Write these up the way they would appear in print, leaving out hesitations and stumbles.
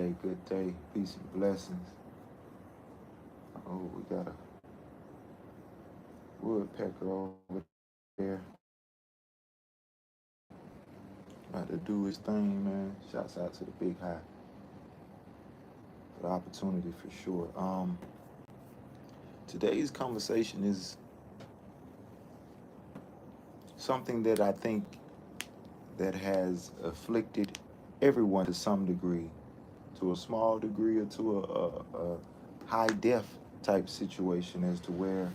good day. Peace and blessings. Oh, we got a woodpecker over there. About to do his thing, man. Shouts out to the Big High for the opportunity for sure. Today's conversation is something that I think that has afflicted everyone to some degree, to a small degree or to a high def type situation, as to where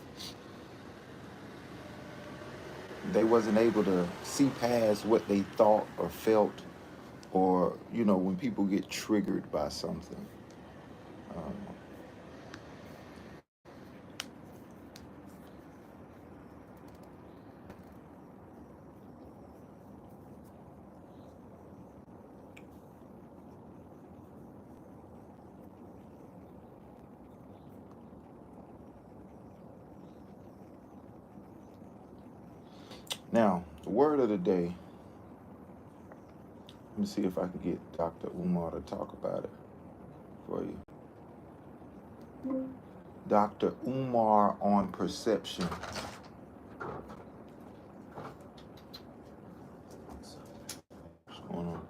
they wasn't able to see past what they thought or felt, or when people get triggered by something. Um, Now, the word of the day. Let me see if I can get Dr. Umar to talk about it for you. Dr. Umar on perception. What's going on?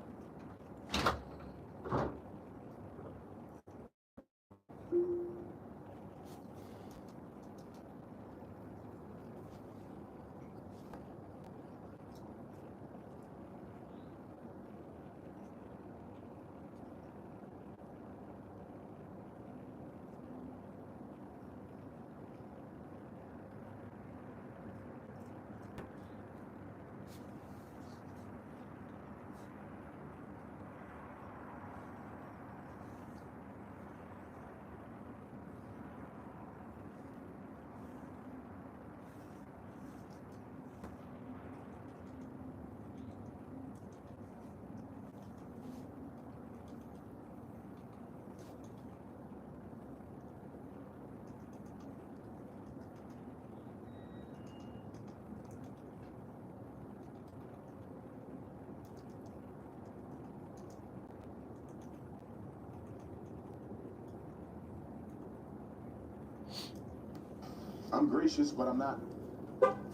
I'm gracious, but I'm not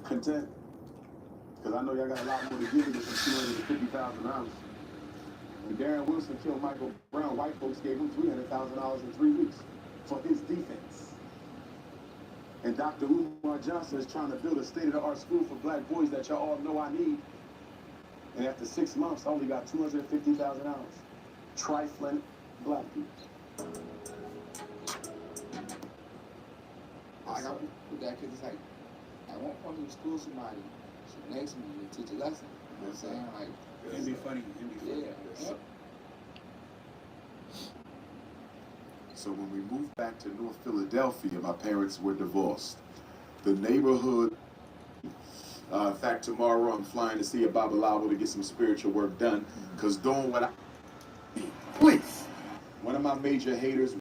content. Because I know y'all got a lot more to give me than some $250,000. When Darren Wilson killed Michael Brown, white folks gave him $300,000 in 3 weeks for his defense. And Dr. Umar Johnson is trying to build a state-of-the-art school for black boys that y'all all know I need. And after 6 months, I only got $250,000. Trifling black people. I got with that because it's like, at one point you school somebody, so next to me you teach a lesson. You know what I'm saying? Like, It'd be funny. yeah. So when we moved back to North Philadelphia, my parents were divorced. The neighborhood, in fact, tomorrow I'm flying to see a Babalawo to get some spiritual work done, because doing what please, one of my major haters,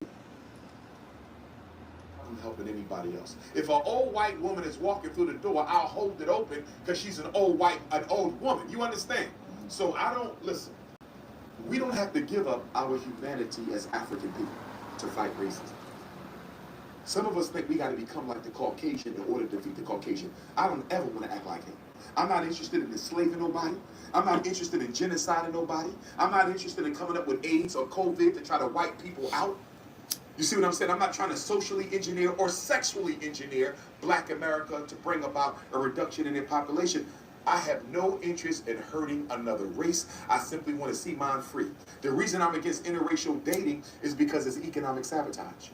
I'm helping anybody else. If an old white woman is walking through the door, I'll hold it open because she's an old woman. You understand? So I don't, listen, we don't have to give up our humanity as African people to fight racism. Some of us think we got to become like the Caucasian in order to defeat the Caucasian. I don't ever want to act like him. I'm not interested in enslaving nobody. I'm not interested in genociding nobody. I'm not interested in coming up with AIDS or COVID to try to wipe people out. You see what I'm saying? I'm not trying to socially engineer or sexually engineer black America to bring about a reduction in their population. I have no interest in hurting another race. I simply want to see mine free. The reason I'm against interracial dating is because it's economic sabotage.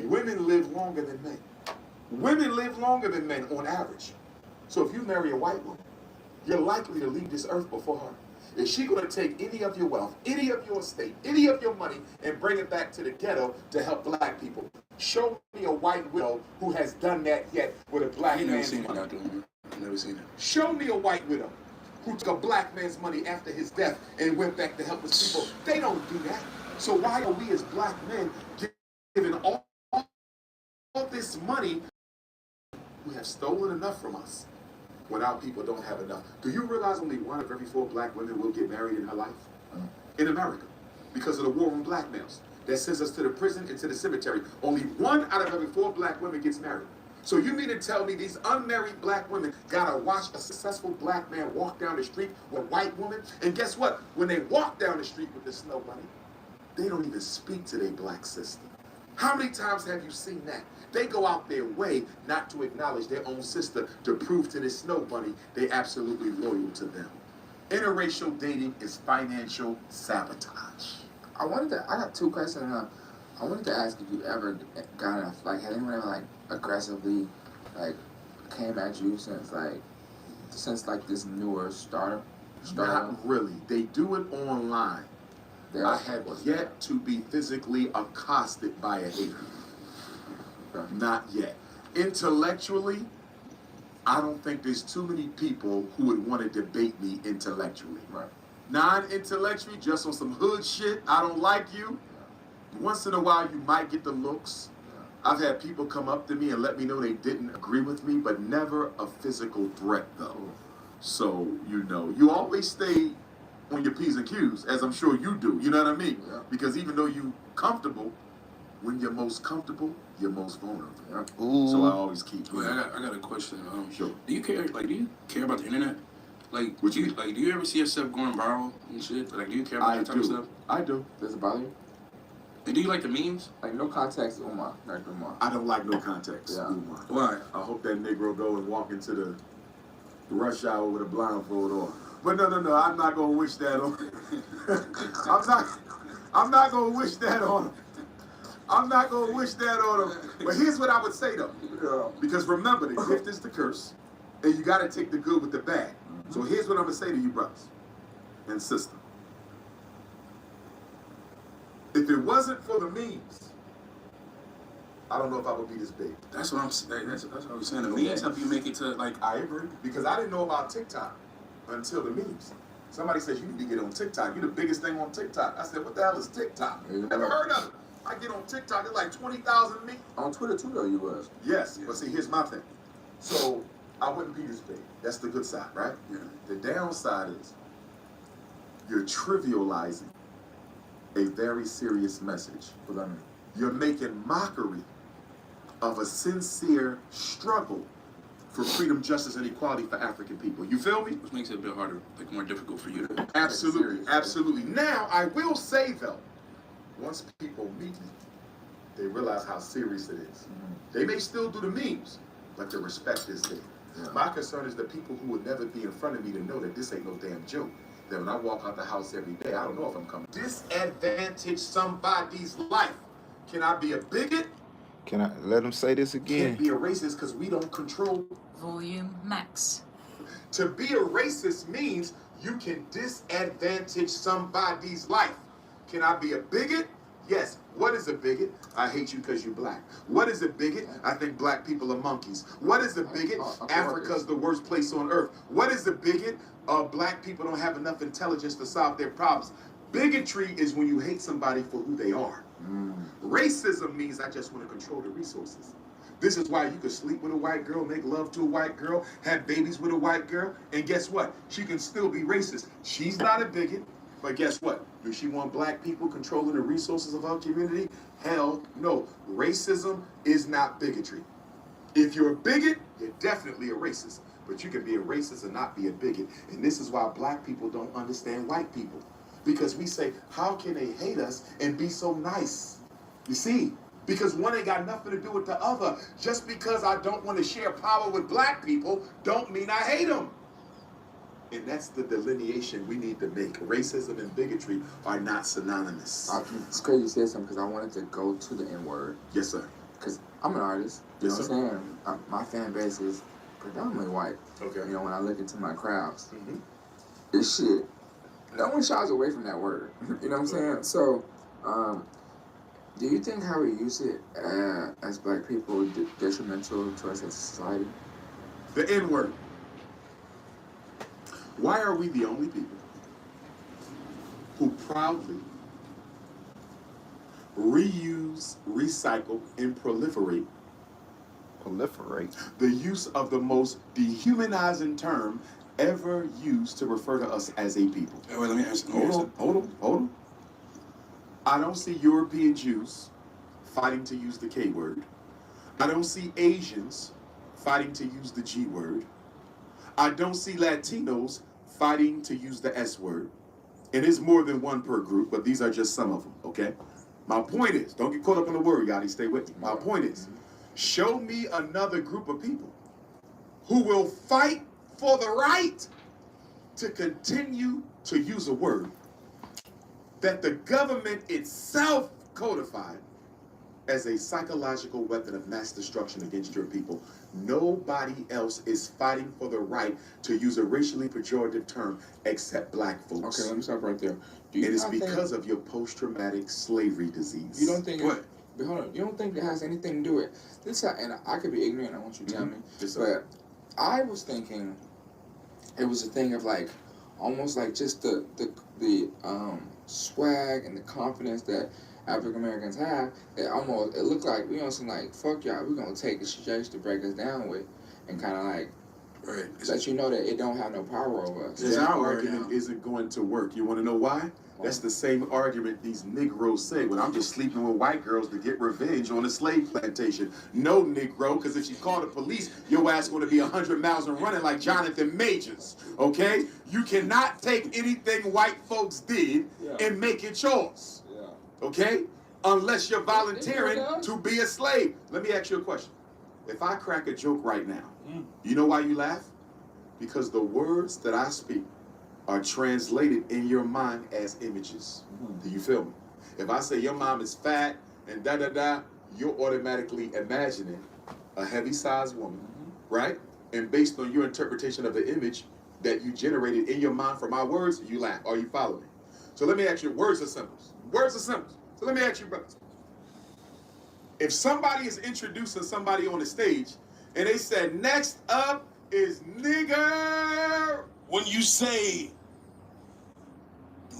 Women live longer than men. Women live longer than men on average. So if you marry a white woman, you're likely to leave this earth before her. Is she going to take any of your wealth, any of your estate, any of your money, and bring it back to the ghetto to help black people? Show me a white widow who has done that yet with a black man's money. I've never seen it. Show me a white widow who took a black man's money after his death and went back to help his people. They don't do that. So why are we as black men giving all this money who have stolen enough from us when our people don't have enough? Do you realize only 1 of every 4 black women will get married in her life? In America. because of the war on black males that sends us to the prison and to the cemetery. Only 1 out of every 4 black women gets married. So you mean to tell me these unmarried black women gotta watch a successful black man walk down the street with a white woman? And guess what? When they walk down the street with the snow bunny, they don't even speak to their black sister. How many times have you seen that? They go out their way not to acknowledge their own sister to prove to this snow bunny they're absolutely loyal to them. Interracial dating is financial sabotage. I got 2 questions. I wanted to ask if you ever got enough, like, had anyone ever, like, aggressively, like, came at you since this newer startup? Not really. They do it online. I have yet to be physically accosted by a hater. Not yet. Intellectually, I don't think there's too many people who would want to debate me intellectually. Right. Non-intellectually, just on some hood shit, I don't like you. Once in a while, you might get the looks. I've had people come up to me and let me know they didn't agree with me, but never a physical threat, though. So, you always stay on your P's and Q's, as I'm sure you do. You know what I mean? Yeah. Because even though you're comfortable, when you're most comfortable, you're most vulnerable. Yeah. Ooh. So I always keep. Wait, I got a question. Sure. Do you care about the internet? Like, What you do you ever see yourself going viral and shit? Like, do you care about that type of stuff? I do. Does it bother you? And do you like the memes? Like, no context, Umar. Like, Umar. I don't like no context. Yeah. Umar. Why? I hope that Negro go and walk into the rush hour with a blindfold on. But no, I'm not gonna wish that on. I'm not gonna wish that on him. I'm not gonna wish that on him. But here's what I would say though. Yeah. Because remember, the gift is the curse, and you gotta take the good with the bad. So here's what I'm gonna say to you, brothers and sisters. If it wasn't for the memes, I don't know if I would be this big. That's what I'm saying. That's what I was saying. The memes help you make it to, like, I agree, because I didn't know about TikTok until the memes. Somebody says you need to get on TikTok. You're the biggest thing on TikTok. I said, what the hell is TikTok? Yeah. Never heard of it. I get on TikTok, it's like 20,000 memes. On Twitter, too, though, you was. Yes, but see, here's my thing. So I wouldn't be this big. That's the good side, right? Yeah. The downside is you're trivializing a very serious message. What does that mean? You're making mockery of a sincere struggle for freedom, justice, and equality for African people. You feel me? which makes it a bit harder, like, more difficult for you to. Absolutely, serious, absolutely. Now, I will say though, once people meet me, they realize how serious it is. They may still do the memes, but the respect is there. Yeah. My concern is the people who would never be in front of me to know that this ain't no damn joke. That when I walk out the house every day, I don't know if I'm coming. Disadvantage somebody's life. Can I be a bigot? Can I let him say this Can't again? be a racist because we don't control. Volume max. To be a racist means you can disadvantage somebody's life. Can I be a bigot? Yes. What is a bigot? I hate you because you're black. What is a bigot? I think black people are monkeys. What is a bigot? Africa's the worst place on earth. What is a bigot? Black people don't have enough intelligence to solve their problems. Bigotry is when you hate somebody for who they are. Racism means I just want to control the resources. This is why you could sleep with a white girl, make love to a white girl, have babies with a white girl, and guess what? She can still be racist. She's not a bigot, but guess what? Does she want black people controlling the resources of her community? Hell no. Racism is not bigotry. If you're a bigot, you're definitely a racist. But you can be a racist and not be a bigot. And this is why black people don't understand white people. Because we say, how can they hate us and be so nice? You see, because one ain't got nothing to do with the other. Just because I don't want to share power with black people don't mean I hate them. And that's the delineation we need to make. Racism and bigotry are not synonymous. It's crazy you said something because I wanted to go to the N-word. Yes, sir. Because I'm an artist. You Yes, know what I'm saying? My fan base is predominantly white. Okay. You know, when I look into my crowds, Mm-hmm. this shit, no one shies away from that word. You know what I'm saying? So, do you think how we use it as black people detrimental to us as a society? The N-word. Why are we the only people who proudly reuse, recycle, and proliferate the use of the most dehumanizing term ever used to refer to us as a people? Wait, let me ask. Hold on. I don't see European Jews fighting to use the K word. I don't see Asians fighting to use the G word. I don't see Latinos fighting to use the S word. And it's more than one per group, but these are just some of them, okay? My point is, don't get caught up in the word, Gotti, stay with me. My point is, show me another group of people who will fight for the right to continue to use a word that the government itself codified as a psychological weapon of mass destruction against your people. Nobody else is fighting for the right to use a racially pejorative term except black folks. Okay, let me stop right there. It is because of your post-traumatic slavery disease. You don't think What? But hold on, you don't think it has anything to do with this? And I could be ignorant. I want you to tell me. Yes, sir. But I was thinking it was a thing of like almost like just the swag and the confidence that African Americans have. It looked like some like fuck y'all. We're gonna take the shit y'all used to break us down with, and kind of like let you know that it don't have no power over us. It's That our word argument now. isn't going to work. You want to know why? That's the same argument these Negroes say when I'm just sleeping with white girls to get revenge on a slave plantation. No, Negro, because if you call the police, your ass going to be 100 miles and running like Jonathan Majors, okay? You cannot take anything white folks did and make it yours, okay? Unless you're volunteering to be a slave. Let me ask you a question. If I crack a joke right now, you know why you laugh? Because the words that I speak are translated in your mind as images. Do you feel me? If I say your mom is fat and da-da-da, you're automatically imagining a heavy-sized woman, right? And based on your interpretation of the image that you generated in your mind from my words, you laugh. Are you following me? So let me ask you, words are symbols. Words are symbols. So let me ask you, brothers. If somebody is introducing somebody on the stage and they said, next up is nigger. When you say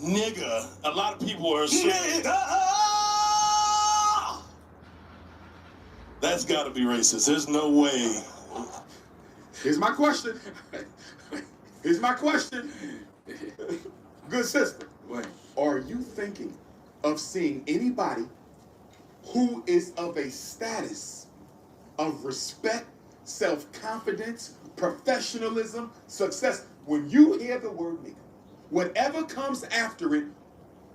nigga, a lot of people are saying, that's got to be racist. There's no way. Here's my question. Here's my question. Good sister, What? are you thinking of seeing anybody who is of a status of respect, self-confidence, professionalism, success? When you hear the word nigga, whatever comes after it,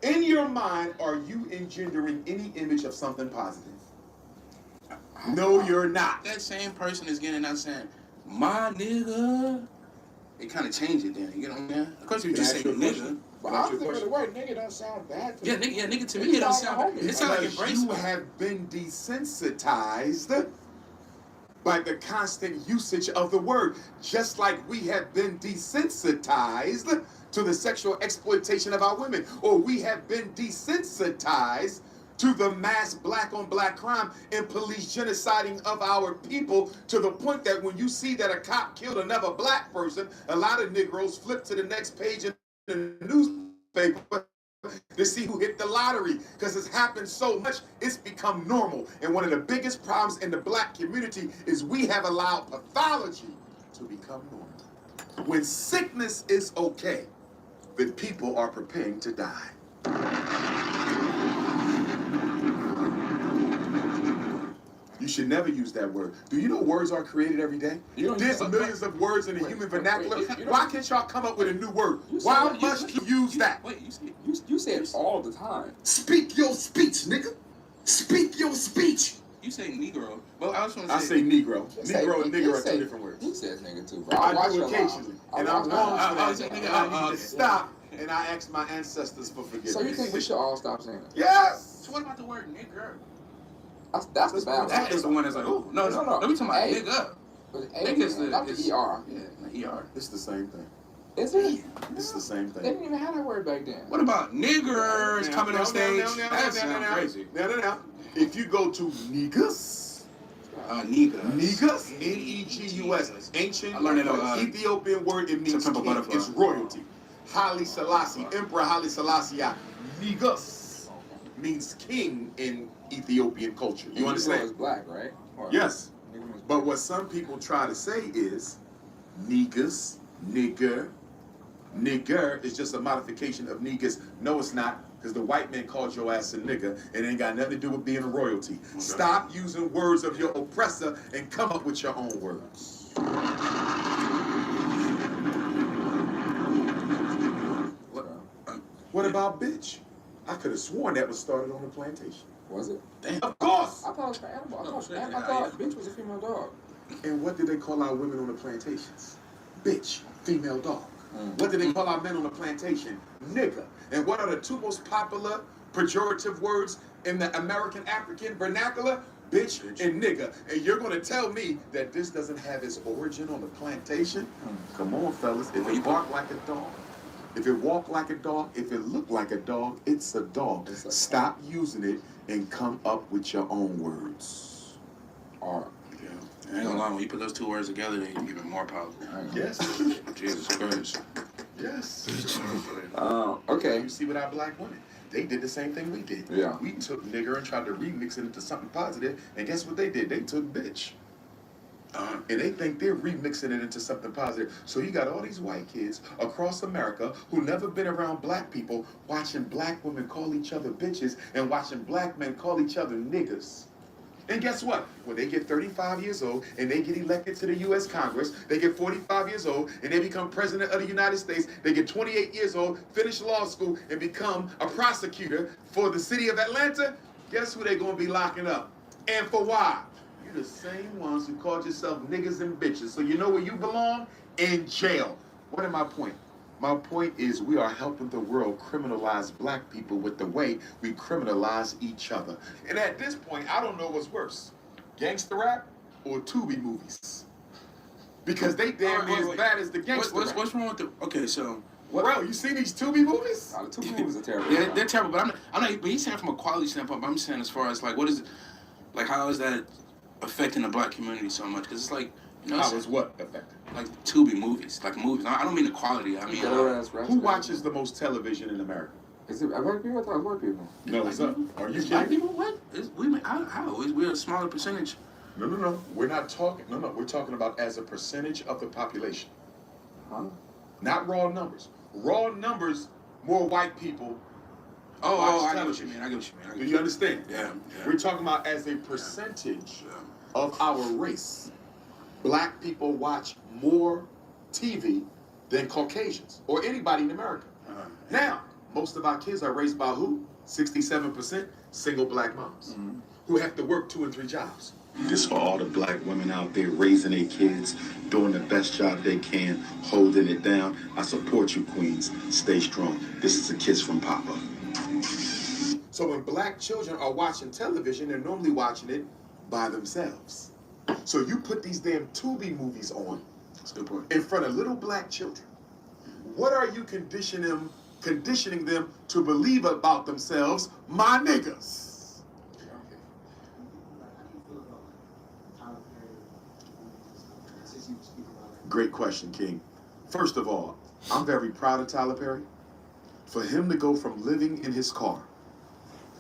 in your mind, are you engendering any image of something positive? No, you're not. That same person is getting out saying, my nigga. They kind of change it then. You get what I'm saying? Of course, you Can I just ask say you a question? nigga. But I think the word nigga don't sound bad to me. Yeah, nigga to me, it don't sound. It sounds like Because embrace. you have been desensitized by the constant usage of the word, just like we have been desensitized to the sexual exploitation of our women, or we have been desensitized to the mass black on black crime and police genociding of our people, to the point that when you see that a cop killed another black person, a lot of Negroes flip to the next page in the newspaper to see who hit the lottery, because it's happened so much, it's become normal. And one of the biggest problems in the black community is we have allowed pathology to become normal. When sickness is okay, then people are preparing to die. You should never use that word. Do you know words are created every day? There's millions of words in the human vernacular. Why can't y'all come up with a new word? Why must you use that? Wait, you see? You say it all the time. Speak your speech, nigga. Speak your speech. You say Negro. Well, I was going I to say Negro. He say- Negro and he nigger are say- two different words. He says nigga too, bro. I watch do your occasionally, mouth. and I I'm watch wrong your mouth. for I that. say nigga, I need to stop, and I ask my ancestors for forgiveness. So you think we should all stop saying it? Yes. So what about the word nigger? That's the bad That one. is the one that's like, oh, no. We talking about Hey. nigga. But Nigga is the not the ER. Yeah, ER. It's the same thing. Is it? It's the same They thing. didn't even have that word back then. What about niggers coming Now, on stage? now, That sounds crazy. Now. If you go to niggas, Niggas. Negus, Negus, ancient I learned it on, Ethiopian word. It means September king. Butterfly. It's royalty. Haile Selassie, Emperor Haile Selassie, Negus means king in Ethiopian culture. You Negro understand? is black, right? Or- Yes. Negro is But black. what some people try to say is negus, nigger. Nigger is just a modification of negus. No, it's not, because the white man called your ass a nigga, and it ain't got nothing to do with being a royalty. Stop using words of your oppressor and come up with your own words. What about bitch? I could have sworn that was started on the plantation. Was it? Damn. Of course! I thought it was for animal. I thought Yeah. bitch was a female dog. And what did they call our women on the plantations? Bitch, female dog. What did they call our men on the plantation? Nigga. And what are the two most popular pejorative words in the American African vernacular? Bitch and nigga. And you're going to tell me that this doesn't have its origin on the plantation? Come on, fellas. If it bark like a dog, if it walk like a dog, if it look like a dog, it's a dog. Stop using it and come up with your own words. Or Yeah. I ain't gonna lie, when you put those two words together, they even more powerful. Yes. Jesus Christ. Yes. okay. You see with our black women, they did the same thing we did. Yeah. We took nigger and tried to remix it into something positive, and guess what they did? They took bitch. And they think they're remixing it into something positive. So you got all these white kids across America who never been around black people watching black women call each other bitches and watching black men call each other niggers. And guess what? When they get 35 years old and they get elected to the U.S. Congress, they get 45 years old and they become president of the United States, they get 28 years old, finish law school, and become a prosecutor for the city of Atlanta, guess who they're going to be locking up? And for why? You're the same ones who called yourself niggas and bitches. So you know where you belong? In jail. What is my point? My point is we are helping the world criminalize black people with the way we criminalize each other. And at this point, I don't know what's worse, gangster rap or Tubi movies. Because they damn near as bad as the gangster rap. What's wrong with the? Okay, so. Bro, you see these Tubi movies? The two movies are terrible. Yeah, they're terrible. But I'm not. But he's saying from a quality standpoint. But I'm saying as far as like, what is it? Like, how is that affecting the black community so much? Because it's like, you know, How is what affected? like Tubi movies, like movies. I don't mean the quality. I mean, Who watches the most television in America? Is it black people? I thought it was white people. No, it's up. Are you black kidding? people? What? We're a smaller percentage. No. We're not talking. No. We're talking about as a percentage of the population. Huh? Not raw numbers. Raw numbers, more white people. I watch get what you television. mean. I get what you mean. I Do get you understand? Yeah. We're talking about as a percentage Yeah. of our race. Black people watch more TV than Caucasians or anybody in America. Now, most of our kids are raised by who? 67% single black moms who have to work 2 and 3 jobs. This for all the black women out there raising their kids, doing the best job they can, holding it down. I support you, queens. Stay strong. This is a kiss from Papa. So when black children are watching television, they're normally watching it by themselves. So you put these damn Tubi movies on in front of little black children. What are you conditioning them to believe about themselves? My niggas. Great question, King. First of all, I'm very proud of Tyler Perry. For him to go from living in his car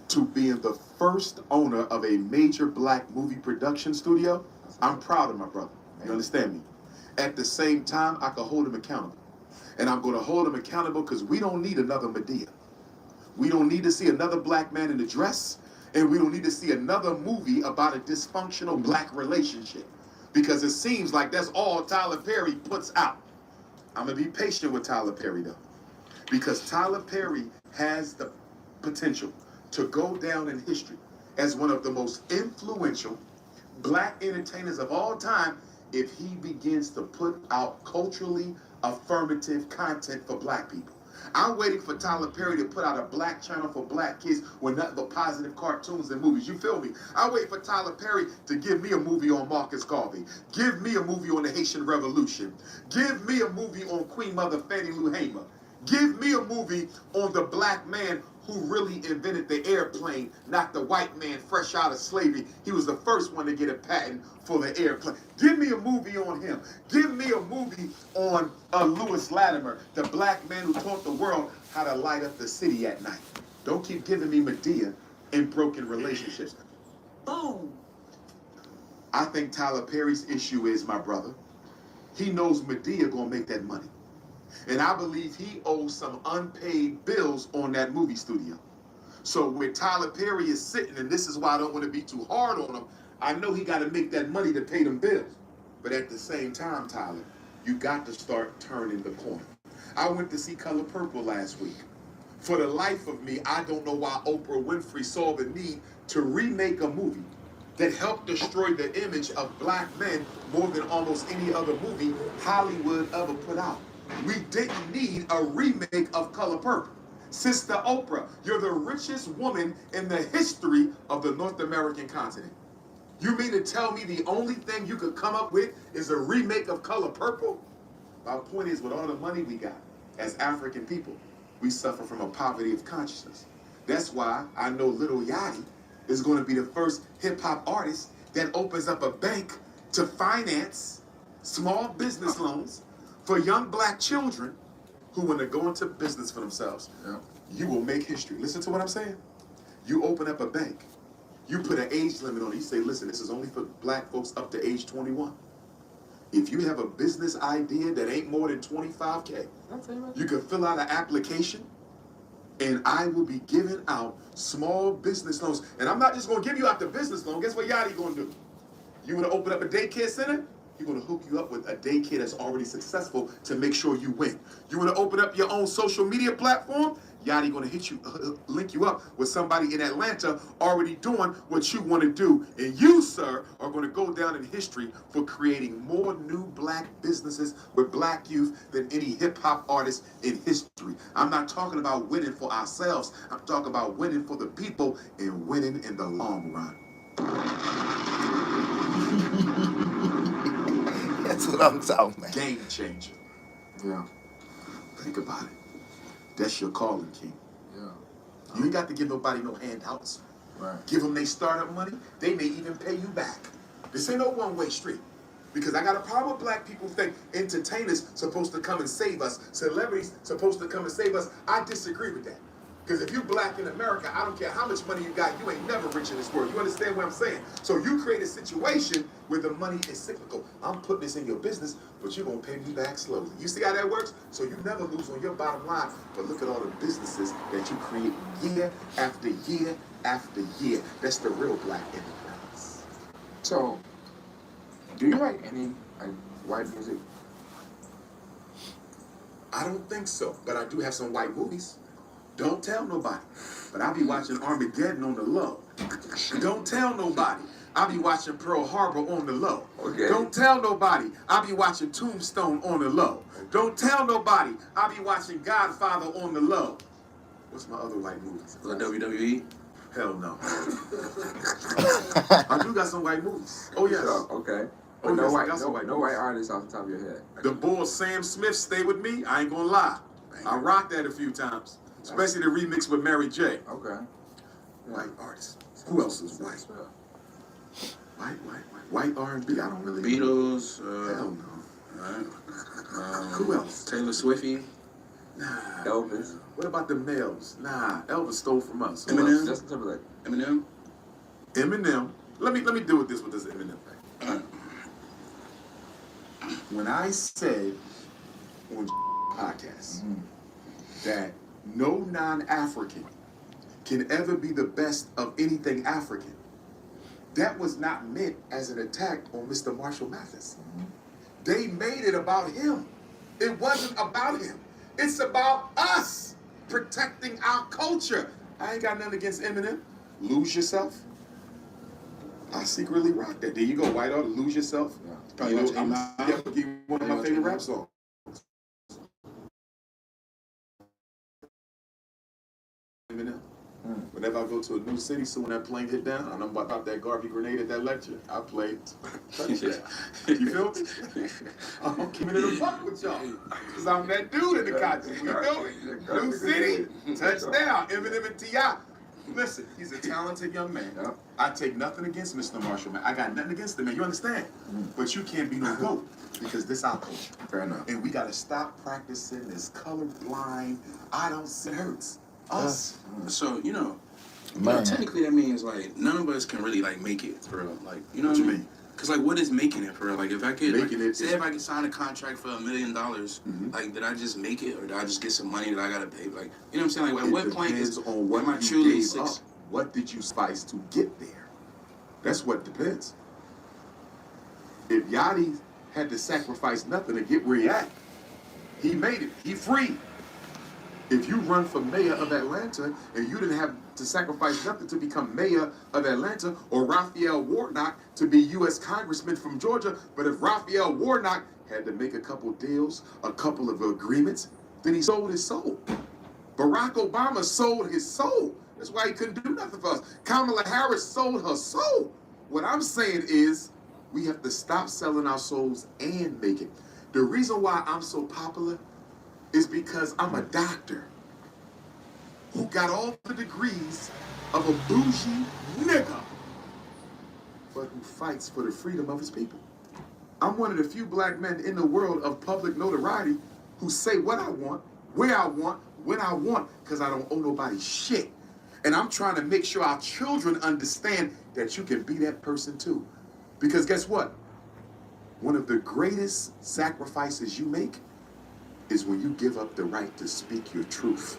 to being the first owner of a major black movie production studio, I'm proud of my brother. You understand me? At the same time, I can hold him accountable. And I'm going to hold him accountable because we don't need another Medea. We don't need to see another black man in a dress, and we don't need to see another movie about a dysfunctional black relationship. Because it seems like that's all Tyler Perry puts out. I'm going to be patient with Tyler Perry, though. Because Tyler Perry has the potential to go down in history as one of the most influential black entertainers of all time if he begins to put out culturally affirmative content for black people. I'm waiting for Tyler Perry to put out a black channel for black kids with nothing but positive cartoons and movies. You feel me? I wait for Tyler Perry to give me a movie on Marcus Garvey. Give me a movie on the Haitian Revolution. Give me a movie on Queen Mother Fannie Lou Hamer. Give me a movie on the black man who really invented the airplane, not the white man fresh out of slavery. He was the first one to get a patent for the airplane. Give me a movie on him. Give me a movie on Lewis Latimer, the black man who taught the world how to light up the city at night. Don't keep giving me Medea and broken relationships. Boom. I think Tyler Perry's issue is, my brother, he knows Medea gonna make that money. And I believe he owes some unpaid bills on that movie studio. So where Tyler Perry is sitting, and this is why I don't want to be too hard on him, I know he got to make that money to pay them bills. But at the same time, Tyler, you got to start turning the corner. I went to see Color Purple last week. For the life of me, I don't know why Oprah Winfrey saw the need to remake a movie that helped destroy the image of black men more than almost any other movie Hollywood ever put out. We didn't need a remake of Color Purple. Sister Oprah, you're the richest woman in the history of the North American continent. You mean to tell me the only thing you could come up with is a remake of Color Purple? My point is, with all the money we got, as African people, we suffer from a poverty of consciousness. That's why I know Lil Yachty is going to be the first hip-hop artist that opens up a bank to finance small business loans for young black children who want to go into business for themselves. Yeah. You will make history. Listen to what I'm saying. You open up a bank. You put an age limit on it. You say, listen, this is only for black folks up to age 21. If you have a business idea that ain't more than 25K, you can fill out an application and I will be giving out small business loans. And I'm not just going to give you out the business loan. Guess what Yachty going to do? You want to open up a daycare center? You're going to hook you up with a daycare that's already successful to make sure you win. You want to open up your own social media platform? Yachty going to hit you, link you up with somebody in Atlanta already doing what you want to do. And you, sir, are going to go down in history for creating more new black businesses with black youth than any hip-hop artist in history. I'm not talking about winning for ourselves. I'm talking about winning for the people and winning in the long run. That's what I'm talking about. Game changer. Yeah. Think about it. That's your calling, King. Yeah. You ain't got to give nobody no handouts. Right. Give them their startup money. They may even pay you back. This ain't no one-way street. Because I got a problem with black people think entertainers supposed to come and save us. Celebrities supposed to come and save us. I disagree with that. Because if you black in America, I don't care how much money you got, you ain't never rich in this world. You understand what I'm saying? So you create a situation where the money is cyclical. I'm putting this in your business, but you're going to pay me back slowly. You see how that works? So you never lose on your bottom line. But look at all the businesses that you create year after year after year. That's the real black independence. So, do you like any white music? I don't think so, but I do have some white movies. Don't tell nobody. But I'll be watching Armageddon on the low. Don't tell nobody. I'll be watching Pearl Harbor on the low. Okay. Don't tell nobody. I'll be watching Tombstone on the low. Don't tell nobody. I'll be watching Godfather on the low. What's my other white movies? The WWE. Hell no. I do got some white movies. Oh yes. So, okay. But Oh, no yes, I white, got some white no white movies. artists off the top of your head. The bull Sam Smith, Stay With Me. I ain't gonna lie. I rocked that a few times. Especially the remix with Mary J. Okay. White artists. Who else is white? White R&B. I don't really. Beatles. Hell no. Right. Who else? Taylor Swifty. Nah. Elvis. What about the males? Nah. Elvis stole from us. Who Eminem. else? Justin Timberlake. Eminem. Eminem. Let me deal with this Eminem thing. Alright. When I said on podcast that no non-African can ever be the best of anything African, that was not meant as an attack on Mr. Marshall Mathers. They made it about him. It wasn't about him. It's about us protecting our culture. I ain't got nothing against Eminem. Lose Yourself. I secretly rock that. There you go, White Art, Lose Yourself. Yeah. Probably You know, gonna I'm take definitely one of my favorite rap songs. Eminem. Whenever I go to a new city, so when that plane hit down and I'm about that Garvey grenade at that lecture, I play Touchdown. You feel me? I'm keeping it a buck with y'all. Because I'm that dude in the country. You feel me? New city, touchdown. Eminem and T.I. Listen, he's a talented young man. Yep. I take nothing against Mr. Marshall, man. I got nothing against the man. You understand? But you can't be no goat because this our culture. Fair enough. And we got to stop practicing this colorblind, I don't see hurts. Us. So Man. technically that means like none of us can really like make it for real. Like you know What what you I mean? mean? Cause like, what is making it for real? Like, if I could, Making like, it say is- if I could sign a contract for $1 million, Mhm. like, did I just make it, or did I just get some money that I gotta pay? Like, you know what I'm saying? Like, at It what point depends is on what am I you truly gave six? up. What did you spice to get there? That's what depends. If Yachty had to sacrifice nothing to get where he at, he made it. He free. If you run for mayor of Atlanta and you didn't have to sacrifice nothing to become mayor of Atlanta, or Raphael Warnock to be U.S. Congressman from Georgia, but if Raphael Warnock had to make a couple deals, a couple of agreements, then he sold his soul. Barack Obama sold his soul. That's why he couldn't do nothing for us. Kamala Harris sold her soul. What I'm saying is, we have to stop selling our souls and make it. The reason why I'm so popular is because I'm a doctor who got all the degrees of a bougie nigga, but who fights for the freedom of his people. I'm one of the few black men in the world of public notoriety who say what I want, where I want, when I want, because I don't owe nobody shit. And I'm trying to make sure our children understand that you can be that person too. Because guess what? One of the greatest sacrifices you make is when you give up the right to speak your truth.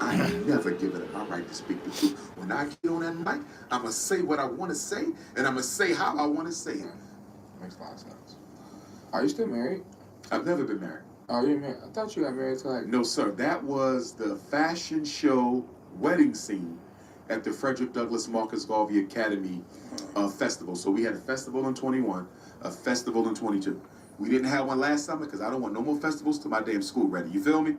I never given up my right to speak the truth. When I get on that mic, I'm going to say what I want to say, and I'm going to say how I want to say it. Makes a lot of sense. Are you still married? I've never been married. Oh, you're married. I thought you got married to like. No, sir. That was the fashion show wedding scene at the Frederick Douglass Marcus Garvey Academy festival. So we had a festival in 21, a festival in 22. We didn't have one last summer because I don't want no more festivals till my damn school ready. You feel me?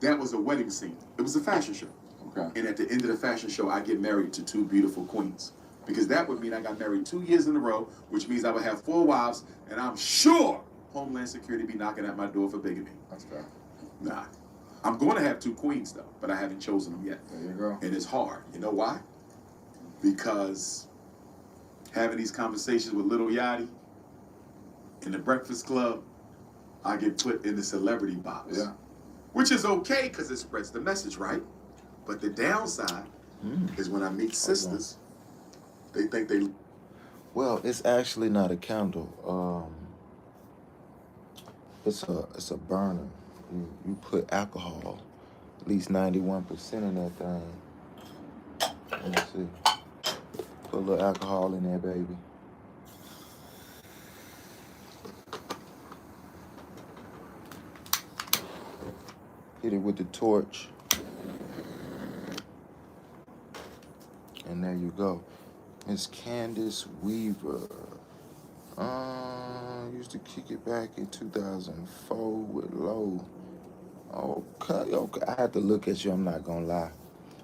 That was a wedding scene. It was a fashion show. Okay. And at the end of the fashion show, I get married to 2 beautiful queens. Because that would mean I got married 2 years in a row, which means I would have 4 wives, and I'm sure Homeland Security be knocking at my door for bigamy. That's fair. Nah. I'm going to have 2 queens, though, but I haven't chosen them yet. There you go. And it's hard. You know why? Because having these conversations with Little Yachty in the Breakfast Club, I get put in the celebrity box. Yeah. Which is okay because it spreads the message, right? But the downside is when I meet sisters, they think they... Well, it's actually not a candle. It's a burner. You put alcohol, at least 91% in that thing. Let me see. Put a little alcohol in there, baby. Hit it with the torch. And there you go. Miss Candace Weaver. Used to kick it back in 2004 with Low. Okay. I had to look at you, I'm not gonna lie.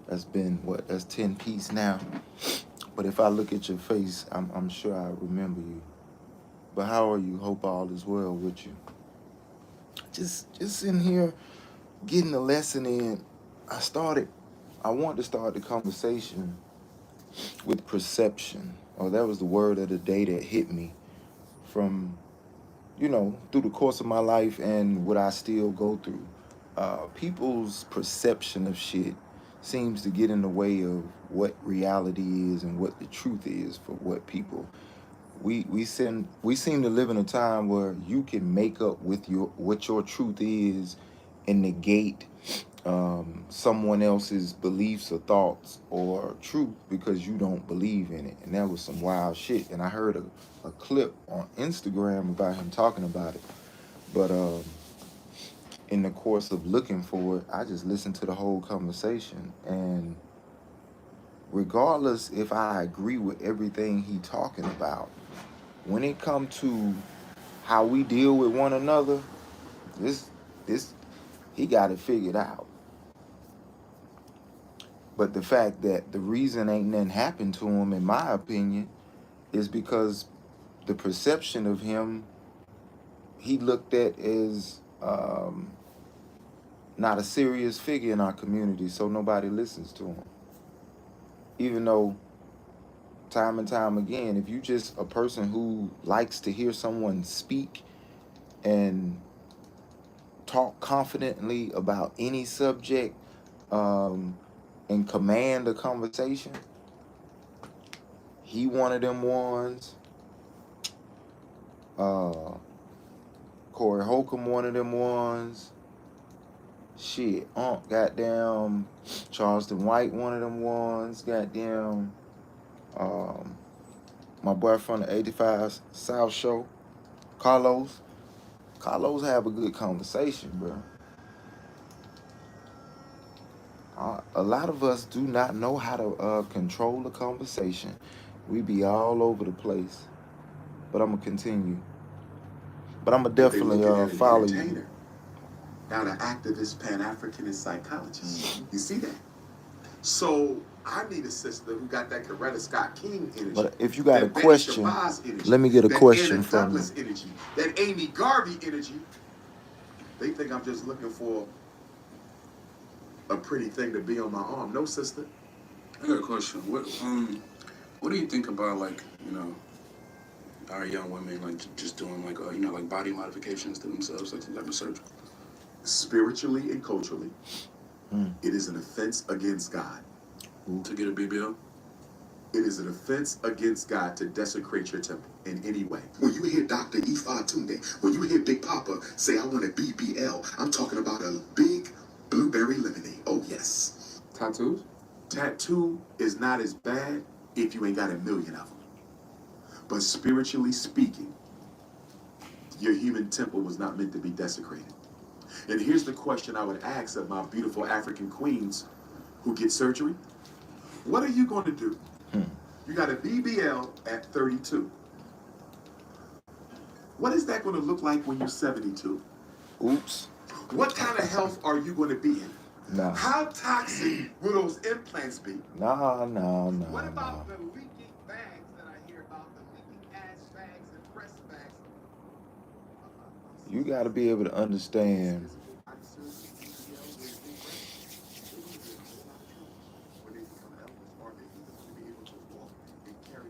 That's been, that's 10 piece now. But if I look at your face, I'm sure I remember you. But how are you? Hope all is well with you. Just in here getting a lesson in. I want to start the conversation with perception. Oh, that was the word of the day that hit me from, through the course of my life and what I still go through. People's perception of shit seems to get in the way of what reality is and what the truth is for what people. We seem to live in a time where you can make up with what your truth is and negate someone else's beliefs or thoughts or truth because you don't believe in it. And that was some wild shit. And I heard a clip on Instagram about him talking about it. But in the course of looking for it, I just listened to the whole conversation. And regardless if I agree with everything he talking about, when it comes to how we deal with one another, this he got it figured out. But the fact that the reason ain't nothing happened to him, in my opinion, is because the perception of him, he looked at as not a serious figure in our community, so nobody listens to him. Even though, time and time again, if you just a person who likes to hear someone speak and talk confidently about any subject, and command a conversation, he one of them ones. Corey Holcomb, one of them ones. Shit, goddamn Charleston White, one of them ones. Goddamn, my boy from the 85 South Show, Carlos. Carlos have a good conversation, bro. A lot of us do not know how to control the conversation. We be all over the place. But I'm gonna continue. But I'm gonna definitely follow you. Now the activist Pan-Africanist psychologist. You see that? So I need a sister who got that Coretta Scott King energy. But if you got a that Betty question, Shabazz energy, let me get a that question Anna from Douglas you. energy, that Amy Garvey energy. They think I'm just looking for a pretty thing to be on my arm. No, sister. I got a question. What do you think about, like, you know, our young women, like, just doing, like, you know, like body modifications to themselves, like some type of surgery? Spiritually and culturally, it is an offense against God. To get a BBL? It is an offense against God to desecrate your temple in any way. When you hear Dr. Ifa Tunde, when you hear Big Papa say, I want a BBL, I'm talking about a big blueberry lemonade. Oh, yes. Tattoos? Tattoo is not as bad if you ain't got a million of them. But spiritually speaking, your human temple was not meant to be desecrated. And here's the question I would ask of my beautiful African queens who get surgery. What are you going to do? You got a BBL at 32. What is that going to look like when you're 72? Oops. What kind of health are you going to be in? Nah. How toxic will those implants be? Nah. What about the leaking bags that I hear about, the leaking ass bags and breast bags? You got to be able to understand.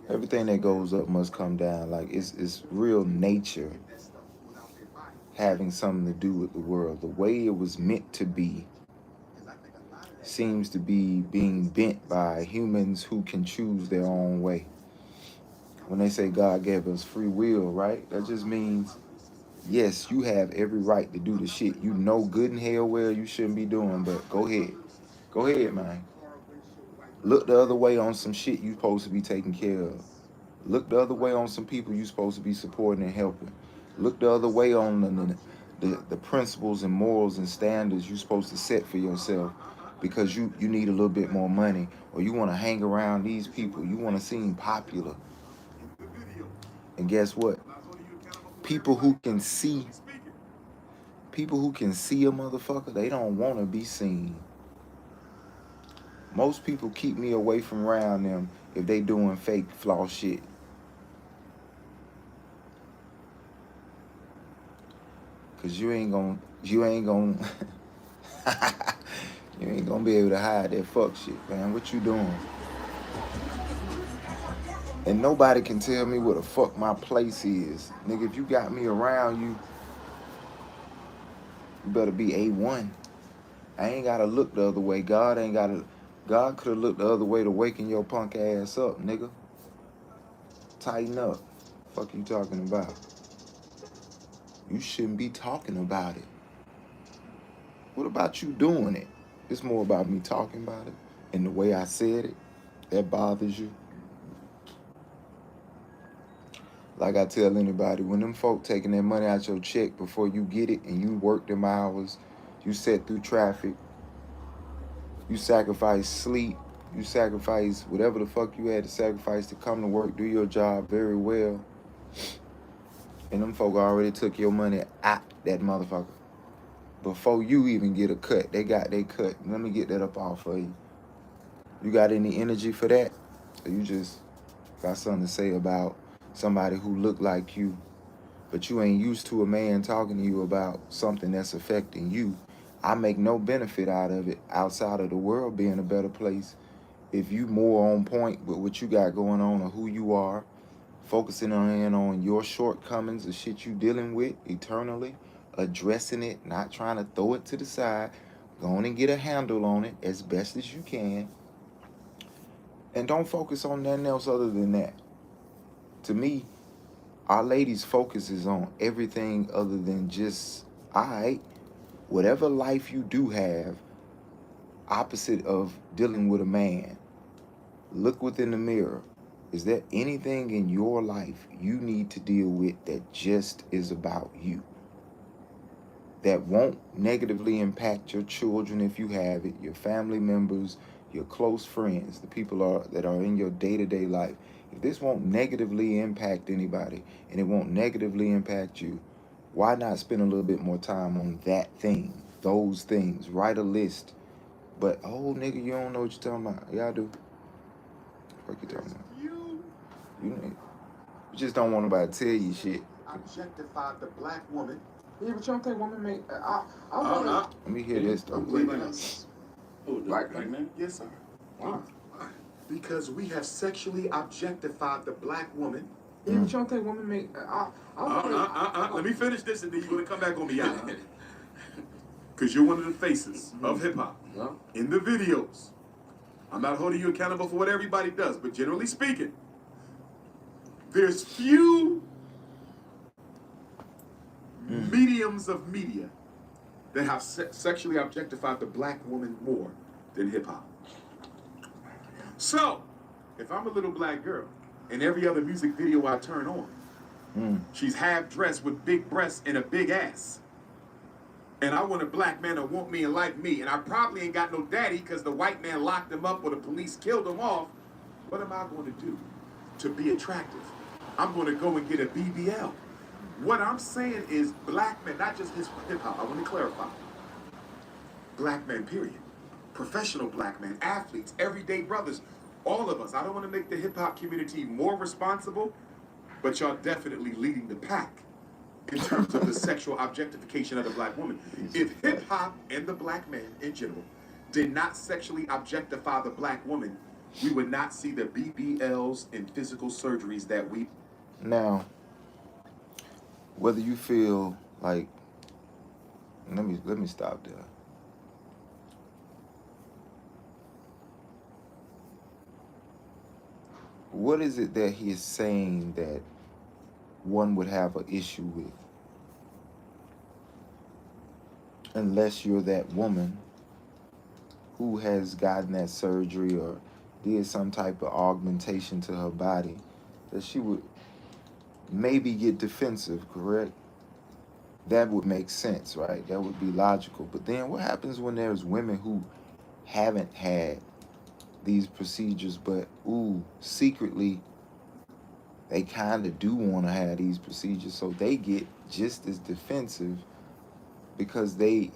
Everything that goes up must come down. Like it's real nature having something to do with the world. The way it was meant to be seems to be being bent by humans who can choose their own way. When they say God gave us free will, right? That just means, yes, you have every right to do the shit you know good and hell well you shouldn't be doing, but go ahead. Go ahead, man. Look the other way on some shit you supposed to be taking care of. Look the other way on some people you supposed to be supporting and helping. Look the other way on the principles and morals and standards you're supposed to set for yourself because you need a little bit more money or you want to hang around these people. You want to seem popular. And guess what? People who can see a motherfucker, they don't want to be seen. Most people keep me away from around them if they doing fake flaw shit. Cause you ain't gonna you ain't gonna be able to hide that fuck shit, man. What you doing? And nobody can tell me what the fuck my place is. Nigga, if you got me around you, you better be A1. I ain't gotta look the other way. God could have looked the other way to waking your punk ass up, nigga. Tighten up. Fuck you talking about? You shouldn't be talking about it. What about you doing it? It's more about me talking about it and the way I said it. That bothers you. Like I tell anybody, when them folk taking their money out your check before you get it and you work them hours, you set through traffic, you sacrifice sleep, you sacrifice whatever the fuck you had to sacrifice to come to work, do your job very well. And them folk already took your money out that motherfucker. Before you even get a cut, they got their cut. Let me get that up off for you. You got any energy for that? Or you just got something to say about somebody who look like you, but you ain't used to a man talking to you about something that's affecting you? I make no benefit out of it outside of the world being a better place. If you more on point with what you got going on or who you are, focusing on your shortcomings, the shit you dealing with eternally, addressing it, not trying to throw it to the side, go on and get a handle on it as best as you can. And don't focus on nothing else other than that. To me, Our ladies' focus is on everything other than just, all right, whatever life you do have, opposite of dealing with a man, look within the mirror. Is there anything in your life you need to deal with that just is about you? That won't negatively impact your children if you have it, your family members, your close friends, the people that are in your day-to-day life. If this won't negatively impact anybody and it won't negatively impact you, why not spend a little bit more time on that thing, those things? Write a list. But, oh, nigga, you don't know what you're talking about. Yeah, I do. What you talking about? You just don't want nobody to tell you shit. Objectified the black woman. Yeah, but you don't think women make? I want Let me hear this, though. Yes. Oh, the Black black man? Yes, sir. Why? Because we have sexually objectified the black woman. Yeah, but you don't think women make? Let me finish this and then you're going to come back on me out. Because you're one of the faces of hip hop. Yeah. In the videos. I'm not holding you accountable for what everybody does, but generally speaking, there's few mediums of media that have sexually objectified the black woman more than hip hop. So, if I'm a little black girl and every other music video I turn on, she's half dressed with big breasts and a big ass, and I want a black man to want me and like me, and I probably ain't got no daddy because the white man locked him up or the police killed him off, what am I going to do to be attractive? I'm going to go and get a BBL. What I'm saying is black men, not just his hip hop, I want to clarify. Black men, period. Professional black men, athletes, everyday brothers, all of us. I don't want to make the hip hop community more responsible, but y'all definitely leading the pack in terms of the sexual objectification of the black woman. If hip hop and the black man in general did not sexually objectify the black woman, we would not see the BBLs and physical surgeries that we. Now, whether you feel like, let me stop there. What is it that he is saying that one would have an issue with? Unless you're that woman who has gotten that surgery or did some type of augmentation to her body, that she would maybe get defensive, correct? That would make sense, right? That would be logical. But then what happens when there's women who haven't had these procedures, but secretly they kind of do want to have these procedures, so they get just as defensive because they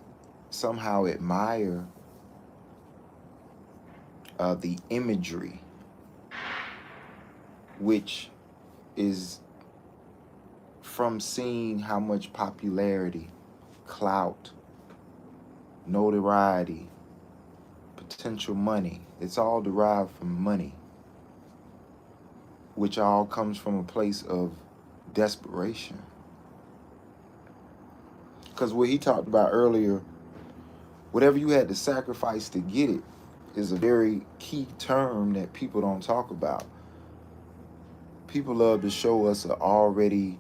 somehow admire the imagery, which is from seeing how much popularity, clout, notoriety, potential money, it's all derived from money, which all comes from a place of desperation. Because what he talked about earlier, whatever you had to sacrifice to get it, is a very key term that people don't talk about. People love to show us an already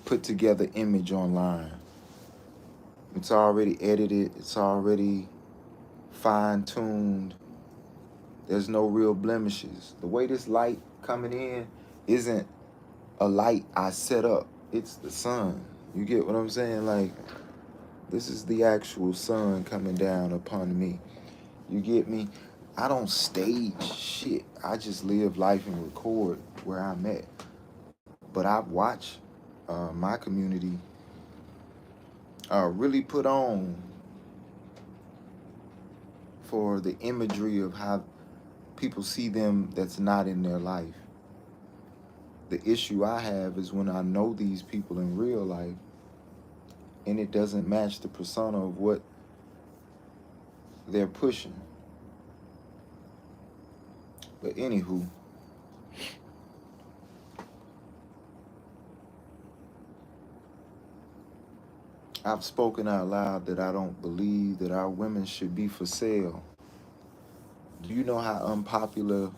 put together image online. It's already edited, it's already fine-tuned. There's no real blemishes. The way this light coming in isn't a light I set up. It's the sun. You get what I'm saying? Like, this is the actual sun coming down upon me. You get me? I don't stage shit. I just live life and record where I'm at. But I've watched my community really put on for the imagery of how people see them that's not in their life. The issue I have is when I know these people in real life and it doesn't match the persona of what they're pushing. But anywho, I've spoken out loud that I don't believe that our women should be for sale. Do you know how unpopular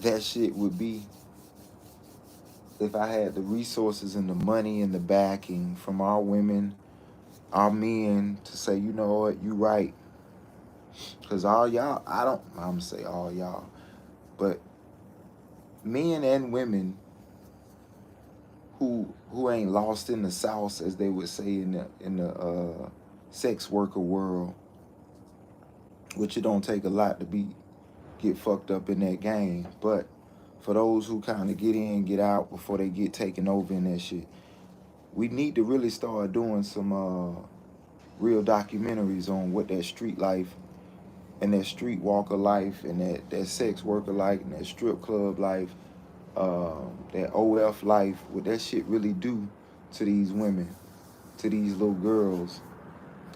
that shit would be if I had the resources and the money and the backing from our women, our men to say, you know what, you right. Because all y'all, I'm going to say all y'all, but men and women who ain't lost in the sauce, as they would say in the sex worker world, which it don't take a lot to get fucked up in that game. But for those who kind of get in, get out before they get taken over in that shit, we need to really start doing some real documentaries on what that street life and that street walker life and that sex worker life and that strip club life, that OF life, what that shit really do to these women, to these little girls.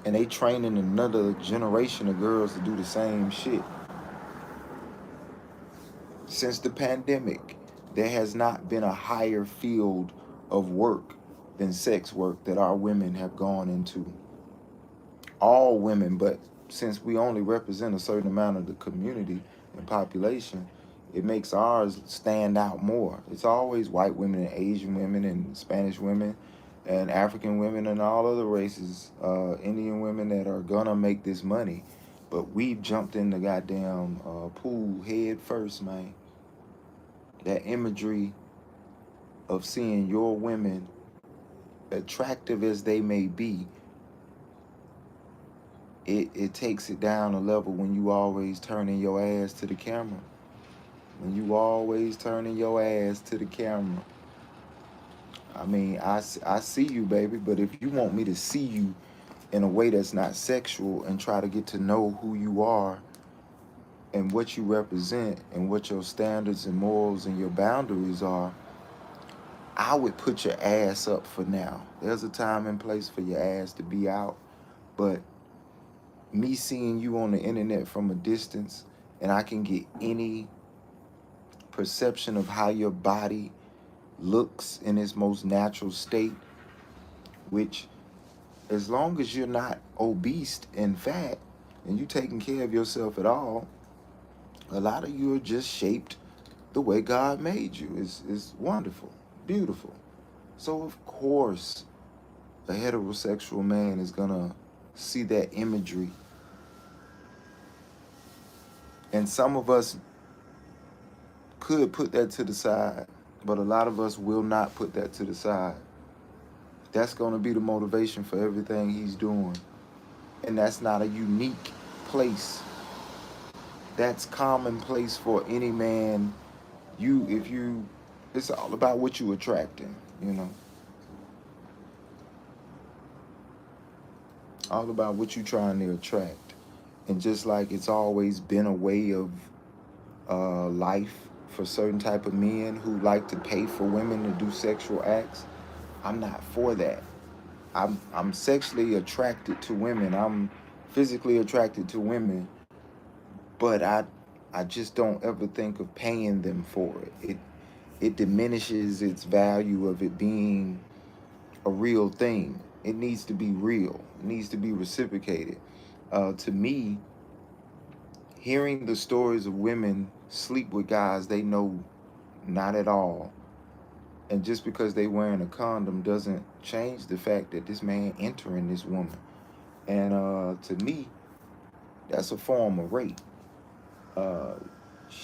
And they training another generation of girls to do the same shit. Since the pandemic, there has not been a higher field of work than sex work that our women have gone into. All women, but since we only represent a certain amount of the community and population, it makes ours stand out more. It's always white women and Asian women and Spanish women and African women and all other races, Indian women that are gonna make this money. But we've jumped in the goddamn pool head first, man. That imagery of seeing your women, attractive as they may be, it takes it down a level when you always turning your ass to the camera. When you always turning your ass to the camera. I mean, I see you, baby, but if you want me to see you in a way that's not sexual and try to get to know who you are and what you represent and what your standards and morals and your boundaries are, I would put your ass up for now. There's a time and place for your ass to be out, but me seeing you on the internet from a distance and I can get any perception of how your body looks in its most natural state, which as long as you're not obese and fat and you taking care of yourself at all, a lot of you are just shaped the way God made you. It's wonderful, beautiful. So of course a heterosexual man is gonna see that imagery. And some of us could put that to the side, but a lot of us will not put that to the side. That's going to be the motivation for everything he's doing. And that's not a unique place. That's commonplace for any man. It's all about what you attracting, you know. All about what you trying to attract. And just like it's always been a way of life for certain type of men who like to pay for women to do sexual acts, I'm not for that. I'm sexually attracted to women. I'm physically attracted to women, but I just don't ever think of paying them for it. It diminishes its value of it being a real thing. It needs to be real. It needs to be reciprocated. To me, hearing the stories of women sleep with guys they know not at all, and just because they wearing a condom doesn't change the fact that this man entering this woman. And to me, that's a form of rape.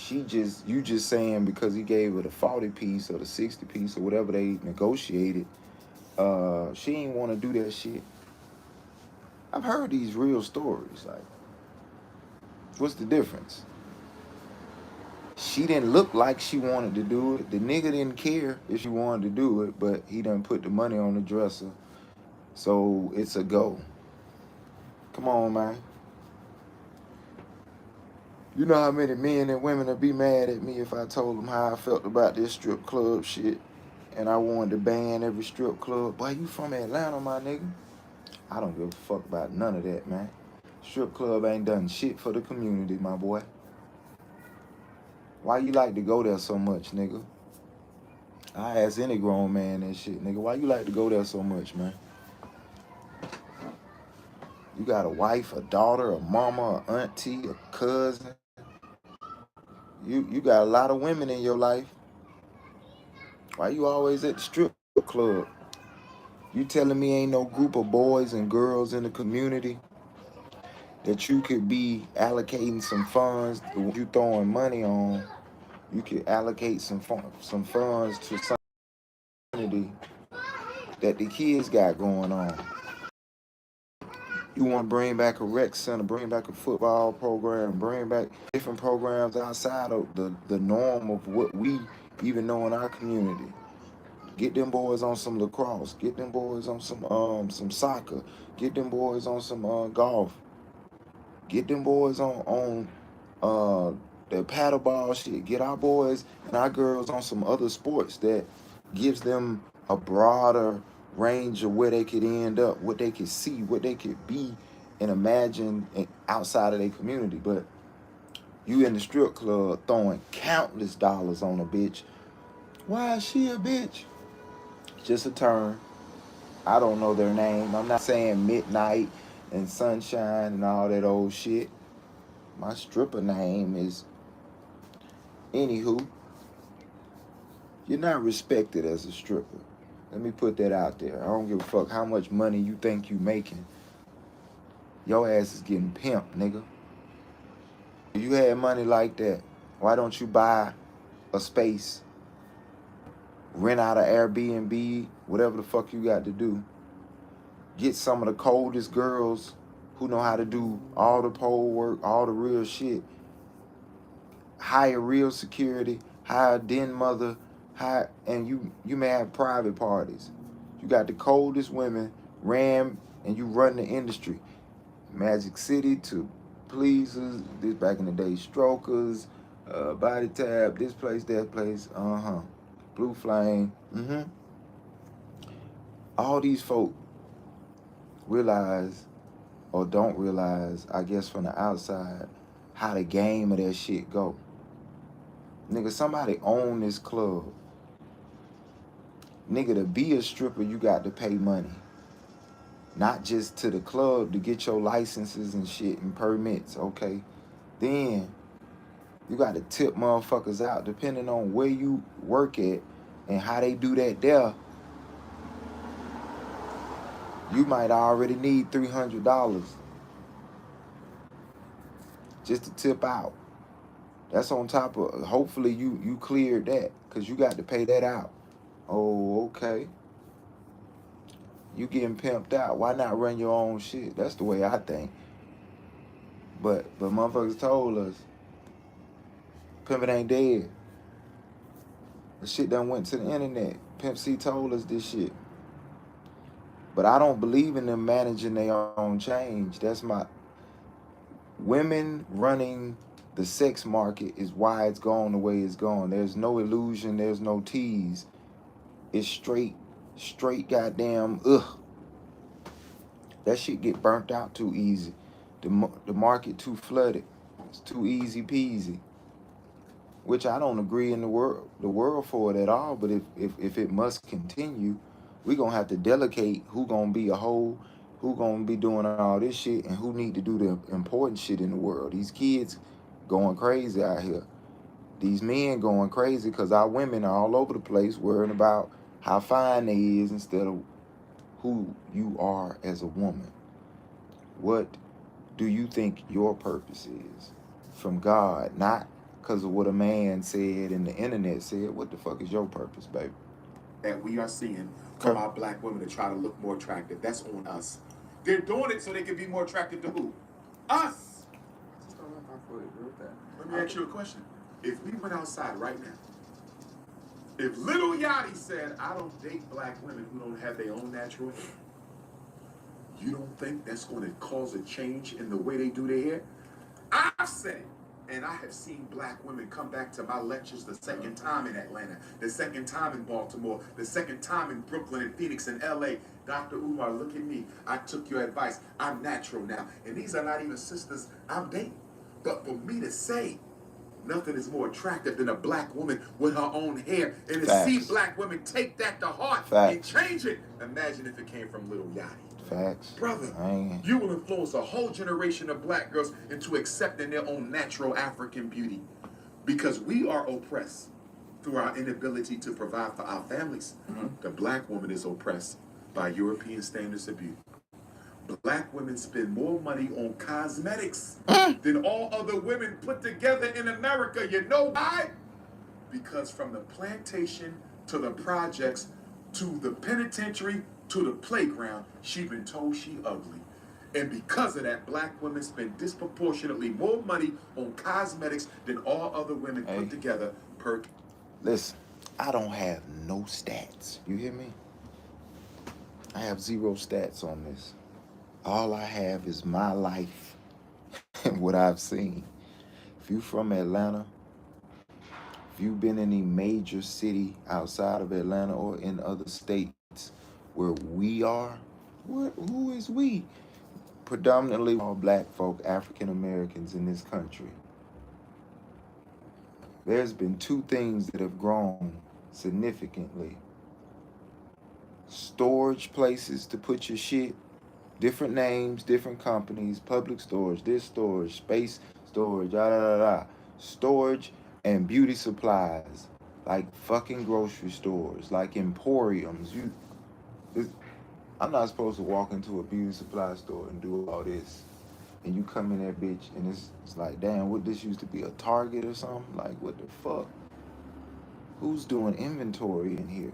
You just saying because he gave her the 40 piece or the 60 piece or whatever they negotiated, she ain't want to do that shit. I've heard these real stories. Like, what's the difference? She didn't look like she wanted to do it. The nigga didn't care if she wanted to do it, but he done put the money on the dresser. So it's a go. Come on, man. You know how many men and women would be mad at me if I told them how I felt about this strip club shit and I wanted to ban every strip club. Boy, you from Atlanta, my nigga. I don't give a fuck about none of that, man. Strip club ain't done shit for the community, my boy. Why you like to go there so much, nigga? I ask any grown man that shit, nigga. Why you like to go there so much, man? You got a wife, a daughter, a mama, a auntie, a cousin. You got a lot of women in your life. Why you always at the strip club? You telling me ain't no group of boys and girls in the community that you could be allocating some funds, the ones you throwing money on, you could allocate some funds to some community that the kids got going on. You want to bring back a rec center, bring back a football program, bring back different programs outside of the norm of what we even know in our community. Get them boys on some lacrosse. Get them boys on some soccer. Get them boys on some golf. Get them boys on the paddleball shit. Get our boys and our girls on some other sports that gives them a broader range of where they could end up, what they could see, what they could be and imagine outside of their community. But you in the strip club throwing countless dollars on a bitch. Why is she a bitch? Just a term. I don't know their name. I'm not saying Midnight and Sunshine and all that old shit. My stripper name is... Anywho, you're not respected as a stripper. Let me put that out there. I don't give a fuck how much money you think you making. Your ass is getting pimped, nigga. If you had money like that, why don't you buy a space, rent out an Airbnb, whatever the fuck you got to do. Get some of the coldest girls who know how to do all the pole work, all the real shit. Hire real security, hire a den mother, and you may have private parties. You got the coldest women, and you run the industry. Magic City to Pleasers, this back in the day, Strokers, Body Tab, this place, that place, Blue Flame, All these folk realize, or don't realize, I guess from the outside, how the game of that shit go. Nigga, somebody own this club. Nigga, to be a stripper, you got to pay money. Not just to the club to get your licenses and shit and permits, okay? Then you got to tip motherfuckers out depending on where you work at and how they do that there. You might already need $300 just to tip out. That's on top of, hopefully you cleared that because you got to pay that out. Oh, okay. You getting pimped out. Why not run your own shit? That's the way I think. But motherfuckers told us, pimping ain't dead. The shit done went to the internet. Pimp C told us this shit. But I don't believe in them managing their own change. That's my... Women running the sex market is why it's gone the way it's gone. There's no illusion. There's no tease. It's straight goddamn, ugh. That shit get burnt out too easy. The market too flooded. It's too easy peasy. Which I don't agree in the world for it at all. But if it must continue, we gonna have to delegate who gonna be a hoe, who gonna be doing all this shit, and who need to do the important shit in the world. These kids going crazy out here. These men going crazy because our women are all over the place worrying about how fine they is instead of who you are as a woman. What do you think your purpose is from God? Not because of what a man said and the internet said. What the fuck is your purpose, baby? That we are seeing from our black women to try to look more attractive. That's on us. They're doing it so they can be more attractive to who? Us. I just don't know if I fully agree with that. Let me ask you a question. If we went outside right now, if Lil Yachty said, I don't date black women who don't have their own natural hair, you don't think that's going to cause a change in the way they do their hair? I've said it. And I have seen black women come back to my lectures the second time in Atlanta, the second time in Baltimore, the second time in Brooklyn and Phoenix and LA. Dr. Umar, look at me. I took your advice. I'm natural now. And these are not even sisters I'm dating. But for me to say nothing is more attractive than a black woman with her own hair, and to see black women take that to heart and change it. Imagine if it came from Lil Yachty. Facts. Brother, you will influence a whole generation of black girls into accepting their own natural African beauty because we are oppressed. through our inability to provide for our families. The black woman is oppressed by European standards of beauty. Black women spend more money on cosmetics than all other women put together in America. You know why? Because from the plantation to the projects to the penitentiary to the playground, she been told she ugly. And because of that, black women spend disproportionately more money on cosmetics than all other women Hey. put together per. Listen, I don't have no stats. You hear me? I have zero stats on this. All I have is my life and what I've seen. If you from Atlanta, if you've been in a major city outside of Atlanta or in other states where we are, who is we? Predominantly all black folk, African Americans in this country. There's been two things that have grown significantly. Storage places to put your shit, different names, different companies, public storage, this storage, space storage, storage and beauty supplies, like fucking grocery stores, like emporiums. I'm not supposed to walk into a beauty supply store and do all this. And you come in that bitch and it's like, damn, what, this used to be a Target or something? Like, what the fuck? Who's doing inventory in here?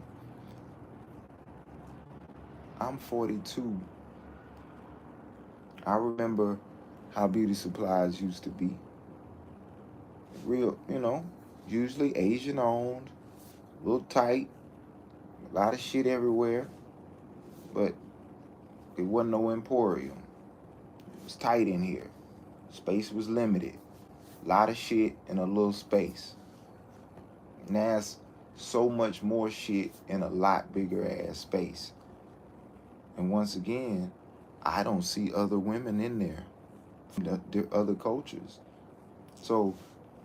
I'm 42. I remember how beauty supplies used to be. Real, usually Asian owned, a little tight, a lot of shit everywhere, but it wasn't no emporium. It was tight in here. Space was limited. A lot of shit in a little space. Now it's so much more shit in a lot bigger ass space. And once again, I don't see other women in there from the other cultures. So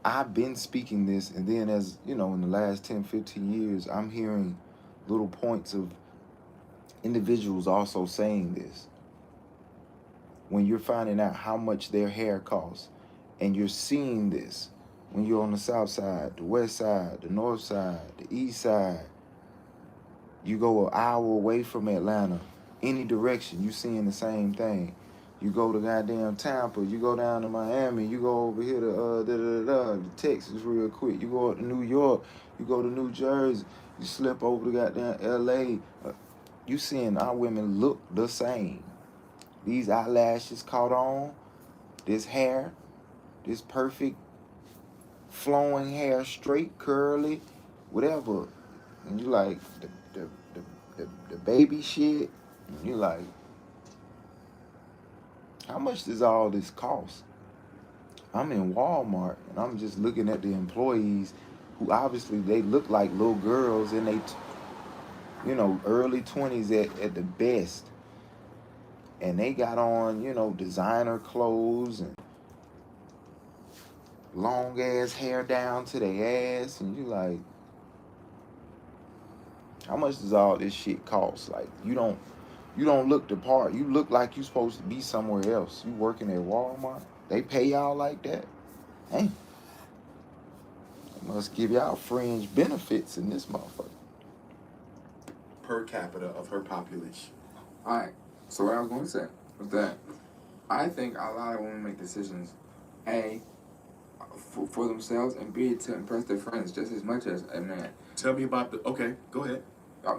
I've been speaking this, and then as, in the last 10, 15 years, I'm hearing little points of individuals also saying this. When you're finding out how much their hair costs, and you're seeing this when you're on the south side, the west side, the north side, the east side, you go an hour away from Atlanta, any direction, you seeing the same thing. You go to goddamn Tampa, you go down to Miami, you go over here to Texas real quick, you go up to New York, you go to New Jersey, you slip over to goddamn LA, you seeing our women look the same. These eyelashes caught on, this hair, this perfect flowing hair, straight, curly, whatever. And you like the baby shit, and you like, how much does all this cost? I'm in Walmart and I'm just looking at the employees who obviously they look like little girls in they, early 20s at the best. And they got on, designer clothes and long ass hair down to their ass. And you like, how much does all this shit cost? Like, you don't look the part. You look like you supposed to be somewhere else. You working at Walmart. They pay y'all like that? Hey, they must give y'all fringe benefits in this motherfucker. Per capita of her population. All right. So what I was going to say was that I think a lot of women make decisions, A, for themselves, and B, to impress their friends just as much as a man. Tell me about okay, go ahead.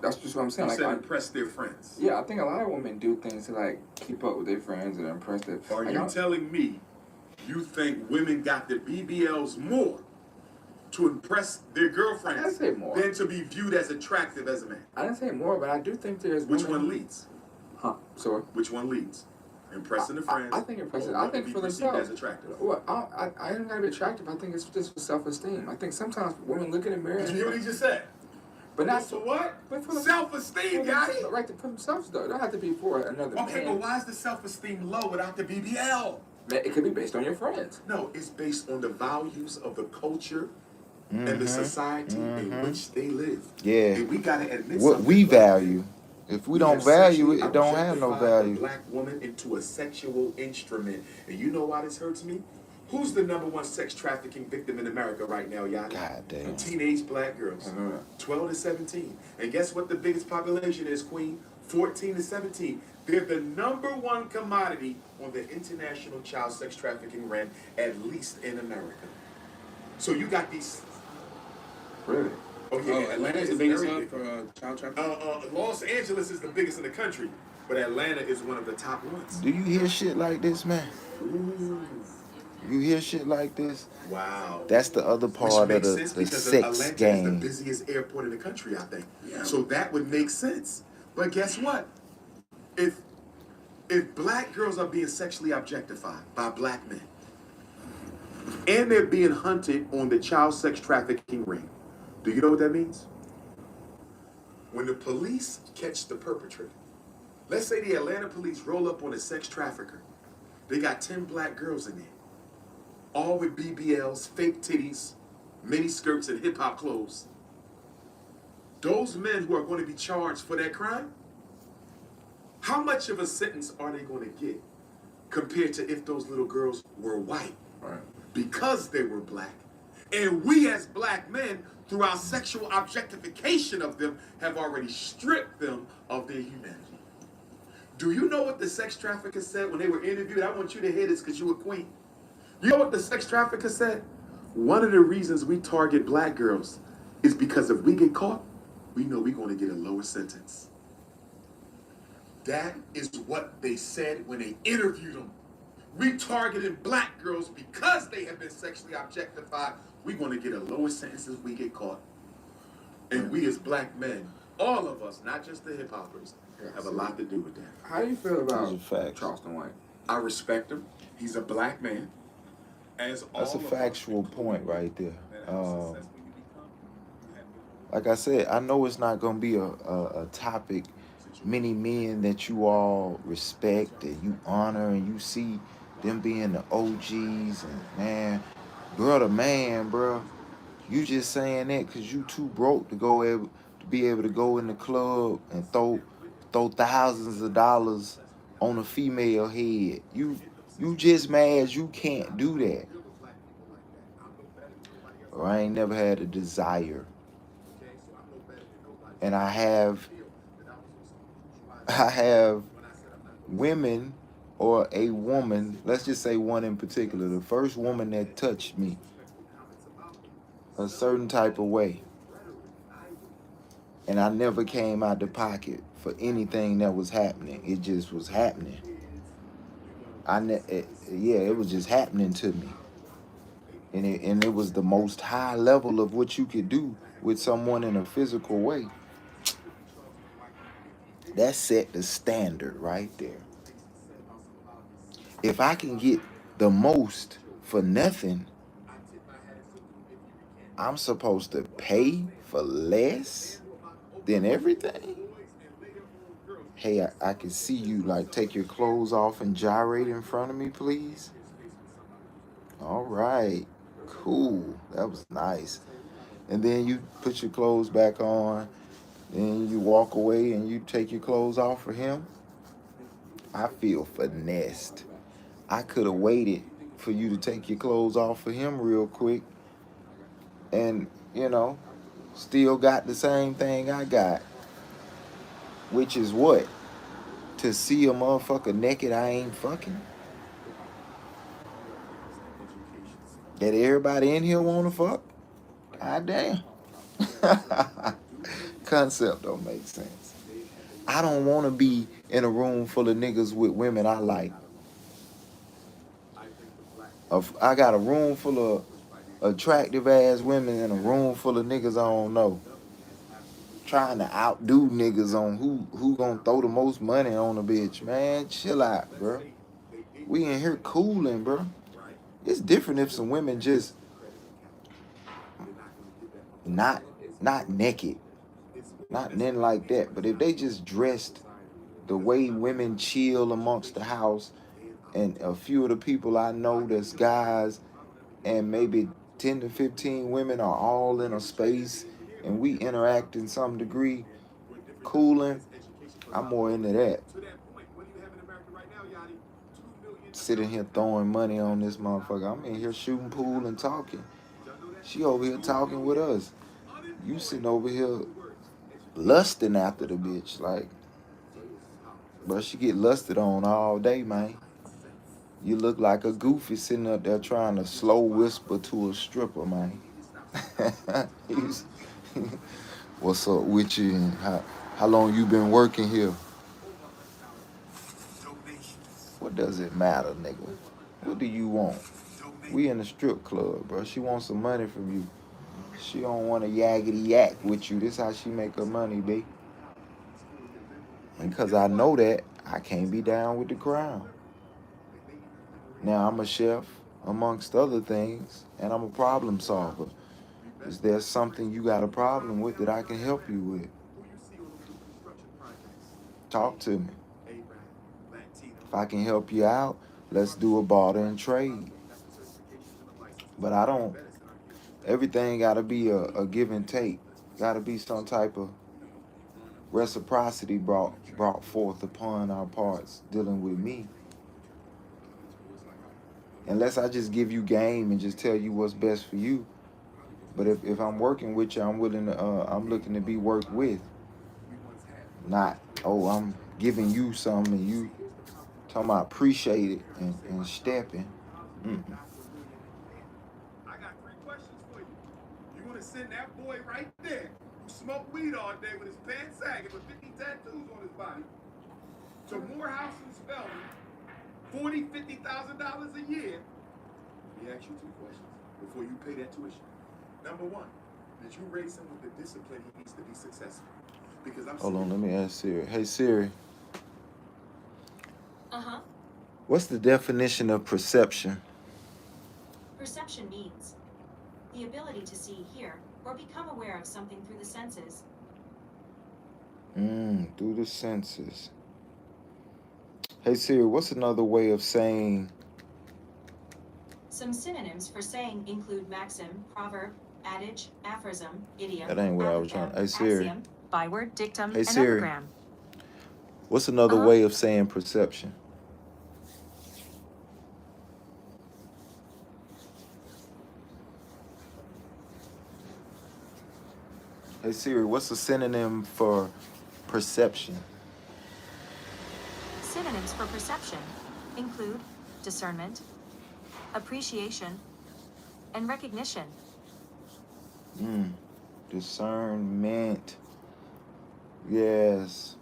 That's just what I'm saying. You Like, said impress their friends. yeah, I think a lot of women do things to like keep up with their friends and impress their. Are like, you telling me you think women got the BBLs more to impress their I girlfriends didn't say more. than to be viewed as attractive as a man? I didn't say more, but I do think there's Which women. one leads? Huh? So Which one leads? Impressing the friends. I think impressing. or I what think to for be perceived themselves. as attractive. Well, I ain't gotta be attractive. I think it's just for self-esteem. I think sometimes women look in the mirror. Did you hear what he just said? But not For what? But for Self-esteem, got it? Right, to for themselves though. It don't have to be for another Okay, but man. why is the self-esteem low without the BBL? It could be based on your friends. No, it's based on the values of the culture and the society in which they live. Yeah. And we gotta admit What something, we black value. men. If we don't value it, it don't have no Objectified the value. black woman into a sexual instrument. And you know why this hurts me? Who's the number one sex trafficking victim in America right now, Yanni? God damn. Teenage black girls. 12 to 17. And guess what the biggest population is, Queen? 14 to 17. They're the number one commodity on the international child sex trafficking rent, at least in America. So you got these. Really? Oh, yeah. Atlanta is the very biggest hub big. for child trafficking. Los Angeles is the biggest in the country, but Atlanta is one of the top ones. Do you hear shit like this, man? Ooh. You hear shit like this? Wow. That's the other Which part of makes the sense because sex Atlanta is the game. busiest airport in the country, I think. Yeah. So that would make sense. But guess what? If black girls are being sexually objectified by black men, and they're being hunted on the child sex trafficking ring, do you know what that means? When the police catch the perpetrator, let's say the Atlanta police roll up on a sex trafficker, they got 10 black girls in there, all with BBLs, fake titties, mini skirts, and hip hop clothes. Those men who are going to be charged for that crime, how much of a sentence are they going to get compared to if those little girls were white? Right. Because they were black. And we as black men, through our sexual objectification of them, have already stripped them of their humanity. Do you know what the sex trafficker said when they were interviewed? I want you to hear this because you're a queen. You know what the sex trafficker said? One of the reasons we target black girls is because if we get caught, we know we're going to get a lower sentence. That is what they said when they interviewed them. We targeted black girls because they have been sexually objectified. We're going to get a lower sentence if we get caught. And we as black men, all of us, not just the hip hoppers, have a lot to do with that. How do you feel about Those are facts. Charleston White? I respect him. He's a black man. As That's a all of us factual should point right there. and how successful you become, you have Like I said, I know it's not gonna be a topic many men that you all respect and you honor and you see them being the OGs and man, brother, man, bro, you just saying that because you too broke to be able to go in the club and throw thousands of dollars on a female head. You just mad you can't do that. Or I ain't never had a desire. And I have women or a woman, let's just say one in particular, the first woman that touched me a certain type of way. And I never came out the pocket for anything that was happening. It just was happening. It was just happening to me. And it was the most high level of what you could do with someone in a physical way. That set the standard right there. If I can get the most for nothing, I'm supposed to pay for less than everything? Hey, I can see you like take your clothes off and gyrate in front of me, please. All right, cool. That was nice. And then you put your clothes back on, and you walk away and you take your clothes off for him. I feel finessed. I could have waited for you to take your clothes off for him real quick and, still got the same thing I got. Which is what? To see a motherfucker naked I ain't fucking? That everybody in here wanna fuck? God damn. Concept don't make sense. I don't want to be in a room full of niggas with women I like. I got a room full of attractive ass women and a room full of niggas I don't know. Trying to outdo niggas on who gonna throw the most money on a bitch. Man, chill out, bro. We in here cooling, bro. It's different if some women just not naked. Not nothing like that. But if they just dressed the way women chill amongst the house, and a few of the people I know that's guys, and maybe 10 to 15 women are all in a space, and we interact in some degree, cooling, I'm more into that. To that point, what do you have in America right now, Yanni? 2 million sitting here throwing money on this motherfucker. I'm in here shooting pool and talking. She over here talking with us. You sitting over here lusting after the bitch. Like, bro, she get lusted on all day, man. You look like a goofy sitting up there trying to slow whisper to a stripper, man. What's up with you? And how long you been working here? What does it matter, nigga? What do you want? We in the strip club, bro. She wants some money from you. She don't want to yaggity yak with you. This how she make her money, B. And because I know that, I can't be down with the crowd. Now, I'm a chef, amongst other things, and I'm a problem solver. Is there something you got a problem with that I can help you with? Talk to me. If I can help you out, let's do a barter and trade. But I don't, everything got to be a give and take. Got to be some type of reciprocity brought forth upon our parts dealing with me. Unless I just give you game and just tell you what's best for you. But if I'm working with you, I'm willing to, I'm looking to be worked with. Not, oh, I'm giving you something and you talking about appreciate it and stepping. Mm-mm. I got 3 questions for you. You want to send that boy right there who smoked weed all day with his pants sagging with 50 tattoos on his body to Morehouse and Spelman, $40,000, $50,000 a year? Let me ask you 2 questions before you pay that tuition. Number 1, did you raise him with the discipline he needs to be successful? Because I'm Hold on, let me ask Siri. Hey, Siri. Uh-huh. What's the definition of perception? Perception means the ability to see, hear, or become aware of something through the senses. Through the senses. Hey, Siri, what's another way of saying... Some synonyms for saying include maxim, proverb, adage, aphorism, idiom, That ain't what I was apothegm, trying... Hey, Siri. axiom, byword, dictum, Hey, and Siri. epigram. What's another Uh-huh. way of saying perception? Hey, Siri, what's a synonym for perception? Synonyms for perception include discernment, appreciation, and recognition. Discernment. Yes.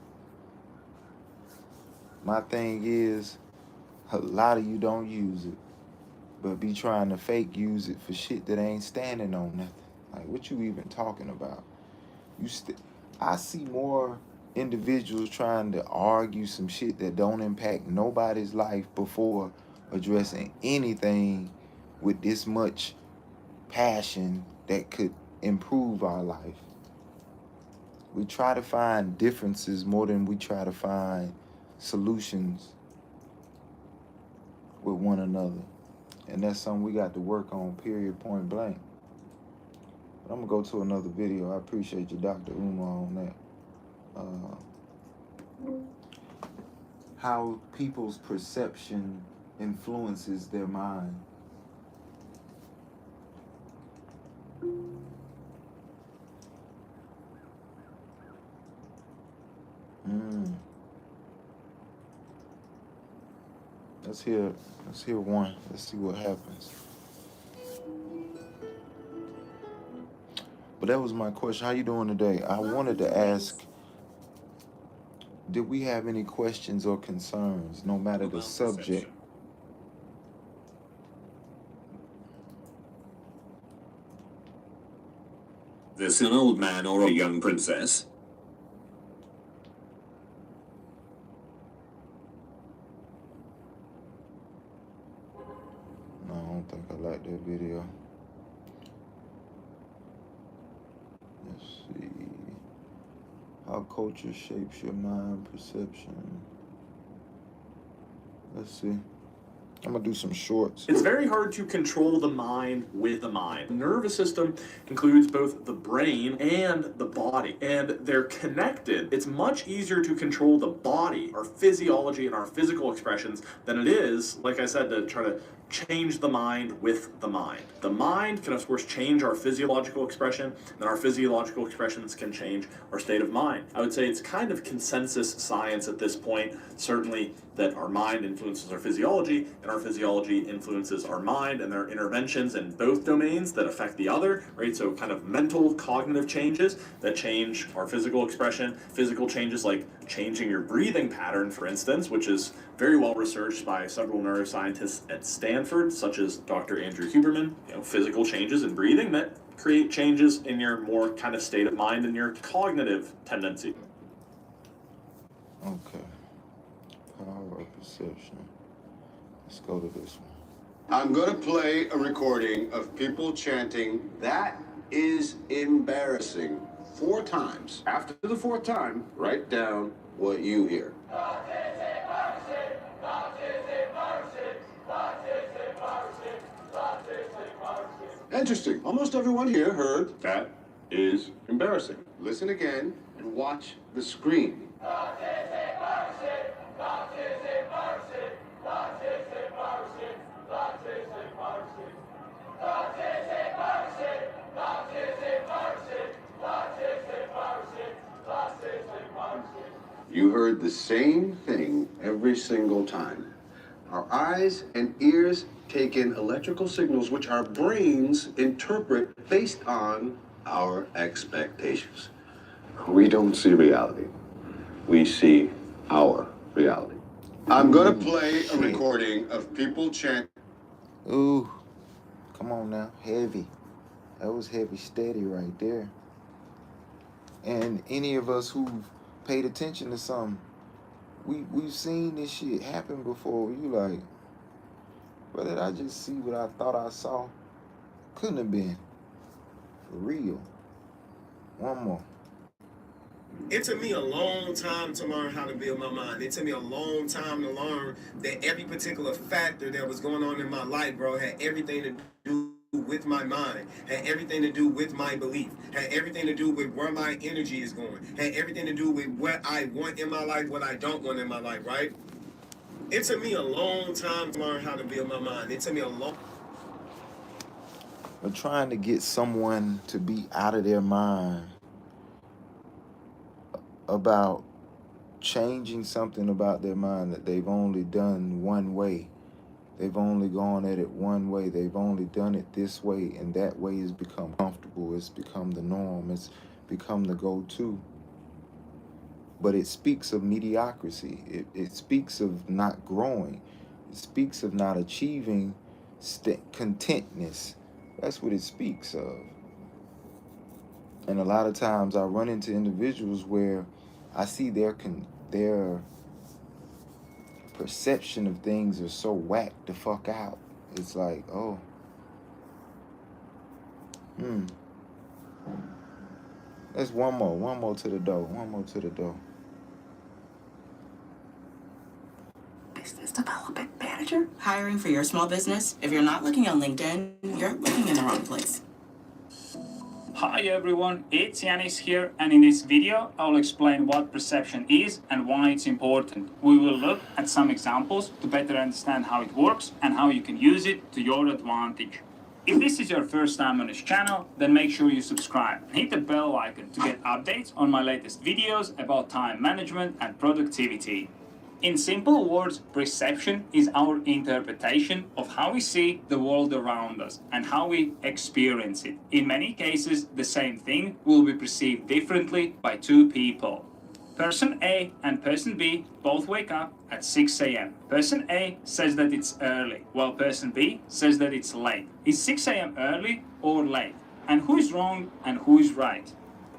My thing is, a lot of you don't use it, but be trying to fake use it for shit that ain't standing on nothing. Like, what you even talking about? I see more individuals trying to argue some shit that don't impact nobody's life before addressing anything with this much passion that could improve our life. We try to find differences more than we try to find solutions with one another. And that's something we got to work on, period, point blank. But I'm going to go to another video. I appreciate you, Dr. Umar, on that. How people's perception influences their mind. Let's hear one. Let's see what happens. But that was my question. How you doing today? I wanted to ask, did we have any questions or concerns, no matter the subject? This an old man or a young princess? No, I don't think I like that video. Let's see. How culture shapes your mind perception. Let's see. I'm gonna do some shorts. It's very hard to control the mind with the mind. The nervous system includes both the brain and the body, and they're connected. It's much easier to control the body, our physiology and our physical expressions, than it is, like I said, to try to change the mind with the mind. The mind can, of course, change our physiological expression, and our physiological expressions can change our state of mind. I would say it's kind of consensus science at this point, certainly, that our mind influences our physiology, and our physiology influences our mind, and there are interventions in both domains that affect the other, right? So kind of mental cognitive changes that change our physical expression, physical changes like changing your breathing pattern, for instance, which is very well researched by several neuroscientists at Stanford, such as Dr. Andrew Huberman. Physical changes in breathing that create changes in your more kind of state of mind and your cognitive tendency. Okay. Power of perception. Let's go to this one. I'm going to play a recording of people chanting, "That is embarrassing," 4 times. After the 4th time, write down what you hear. Interesting. Almost everyone here heard, "That is embarrassing." Listen again and watch the screen. You heard the same thing every single time. Our eyes and ears take in electrical signals which our brains interpret based on our expectations. We don't see reality. We see our reality. I'm going to play a recording of people chanting. Ooh, come on now, heavy. That was heavy steady right there. And any of us who've paid attention to something, we've seen this shit happen before. You like, but did I just see what I thought I saw? Couldn't have been. For real. One more. It took me a long time to learn how to build my mind. It took me a long time to learn that every particular factor that was going on in my life, bro, had everything to do with my mind, had everything to do with my belief, had everything to do with where my energy is going, had everything to do with what I want in my life, what I don't want in my life, right? It took me a long time to learn how to build my mind. It took me a long... But trying to get someone to be out of their mind about changing something about their mind that they've only done one way. They've only gone at it one way. They've only done it this way, and that way has become comfortable. It's become the norm. It's become the go-to. But it speaks of mediocrity. It speaks of not growing. It speaks of not achieving contentness. That's what it speaks of. And a lot of times I run into individuals where I see their perception of things are so whacked the fuck out. It's like, oh, That's one more to the door, one more to the door. Business development manager? Hiring for your small business? If you're not looking on LinkedIn, you're looking in the wrong place. Hi everyone, it's Yanis here, and in this video I'll explain what perception is and why it's important. We will look at some examples to better understand how it works and how you can use it to your advantage. If this is your first time on this channel, then make sure you subscribe and hit the bell icon to get updates on my latest videos about time management and productivity. In simple words, perception is our interpretation of how we see the world around us and how we experience it. In many cases, the same thing will be perceived differently by two people. Person A and person B both wake up at 6 a.m. Person A says that it's early, while person B says that it's late. Is 6 a.m. early or late? And who is wrong and who is right?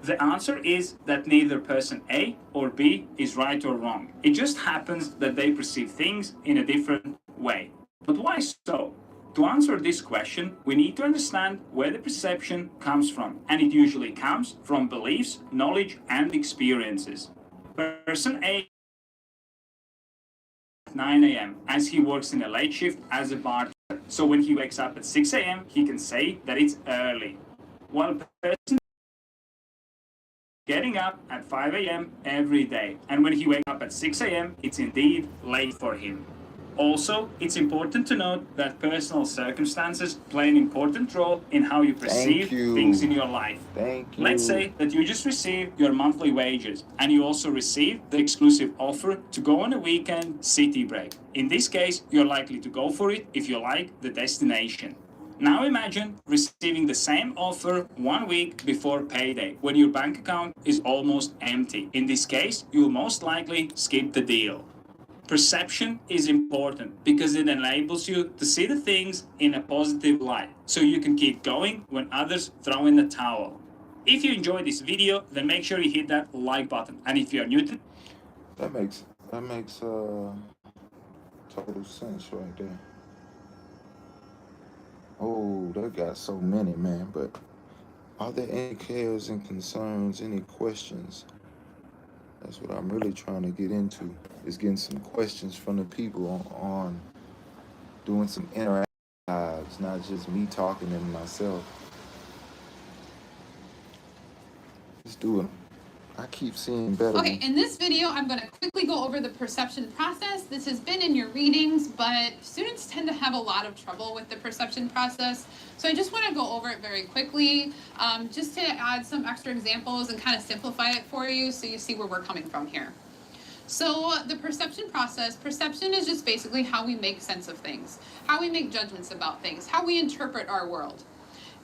The answer is that neither person A or B is right or wrong. It just happens that they perceive things in a different way. But why so? To answer this question, we need to understand where the perception comes from, and it usually comes from beliefs, knowledge, and experiences. Person A 9 a.m. as he works in a late shift as a bartender. So when he wakes up at 6 a.m., he can say that it's early. While a person getting up at 5 a.m. every day, and when he wakes up at 6 a.m., it's indeed late for him. Also, it's important to note that personal circumstances play an important role in how you perceive things in your life. Thank you. Let's say that you just received your monthly wages and you also received the exclusive offer to go on a weekend city break. In this case, you're likely to go for it if you like the destination. Now imagine receiving the same offer 1 week before payday, when your bank account is almost empty. In this case, you'll most likely skip the deal. Perception is important because it enables you to see the things in a positive light, so you can keep going when others throw in the towel. If you enjoyed this video, then make sure you hit that like button. And if you're new to That makes total sense right there. Oh, they got so many, man. But are there any cares and concerns, any questions? That's what I'm really trying to get into, is getting some questions from the people on doing some interactive lives, not just me talking to myself. Let's do it. I keep seeing better. Okay, in this video, I'm going to quickly go over the perception process. This has been in your readings, but students tend to have a lot of trouble with the perception process. So I just want to go over it very quickly, just to add some extra examples and kind of simplify it for you so you see where we're coming from here. So the perception process, perception is just basically how we make sense of things, how we make judgments about things, how we interpret our world.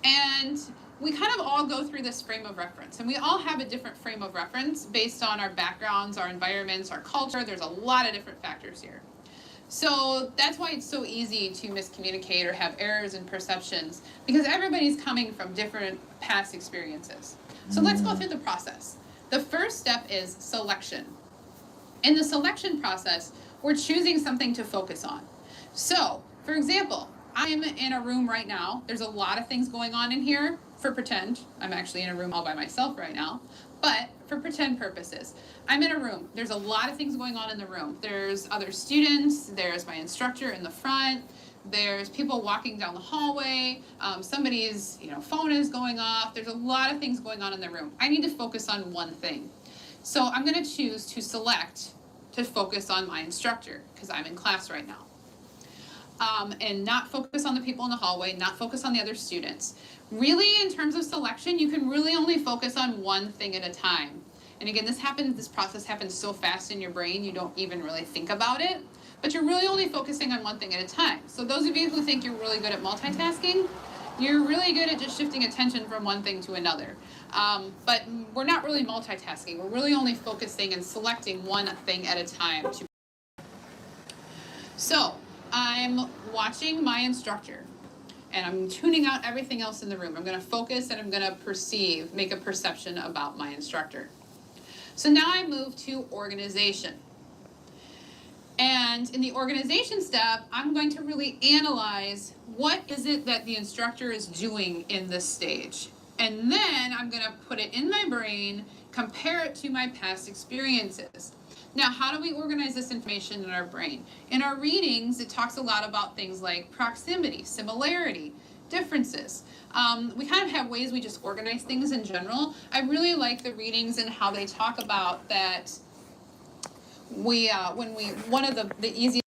And we kind of all go through this frame of reference, and we all have a different frame of reference based on our backgrounds, our environments, our culture. There's a lot of different factors here. So that's why it's so easy to miscommunicate or have errors in perceptions, because everybody's coming from different past experiences. So let's go through the process. The first step is selection. In the selection process, we're choosing something to focus on. So, for example, I'm in a room right now. There's a lot of things going on in here. For pretend, I'm actually in a room all by myself right now, but for pretend purposes, I'm in a room. There's a lot of things going on in the room. There's other students, there's my instructor in the front, there's people walking down the hallway, somebody's phone is going off. There's a lot of things going on in the room. I need to focus on one thing. So I'm gonna choose to select to focus on my instructor because I'm in class right now. And not focus on the people in the hallway, not focus on the other students. Really, in terms of selection, you can really only focus on one thing at a time. And again, this process happens so fast in your brain, you don't even really think about it. But you're really only focusing on one thing at a time. So those of you who think you're really good at multitasking, you're really good at just shifting attention from one thing to another. But we're not really multitasking. We're really only focusing and selecting one thing at a time. So I'm watching my instructor, and I'm tuning out everything else in the room. I'm going to focus and I'm going to perceive, make a perception about my instructor. So now I move to organization. And in the organization step, I'm going to really analyze what is it that the instructor is doing in this stage. And then I'm going to put it in my brain, compare it to my past experiences. Now, how do we organize this information in our brain? In our readings, it talks a lot about things like proximity, similarity, differences. We kind of have ways we just organize things in general. I really like the readings and how they talk about that one of the easiest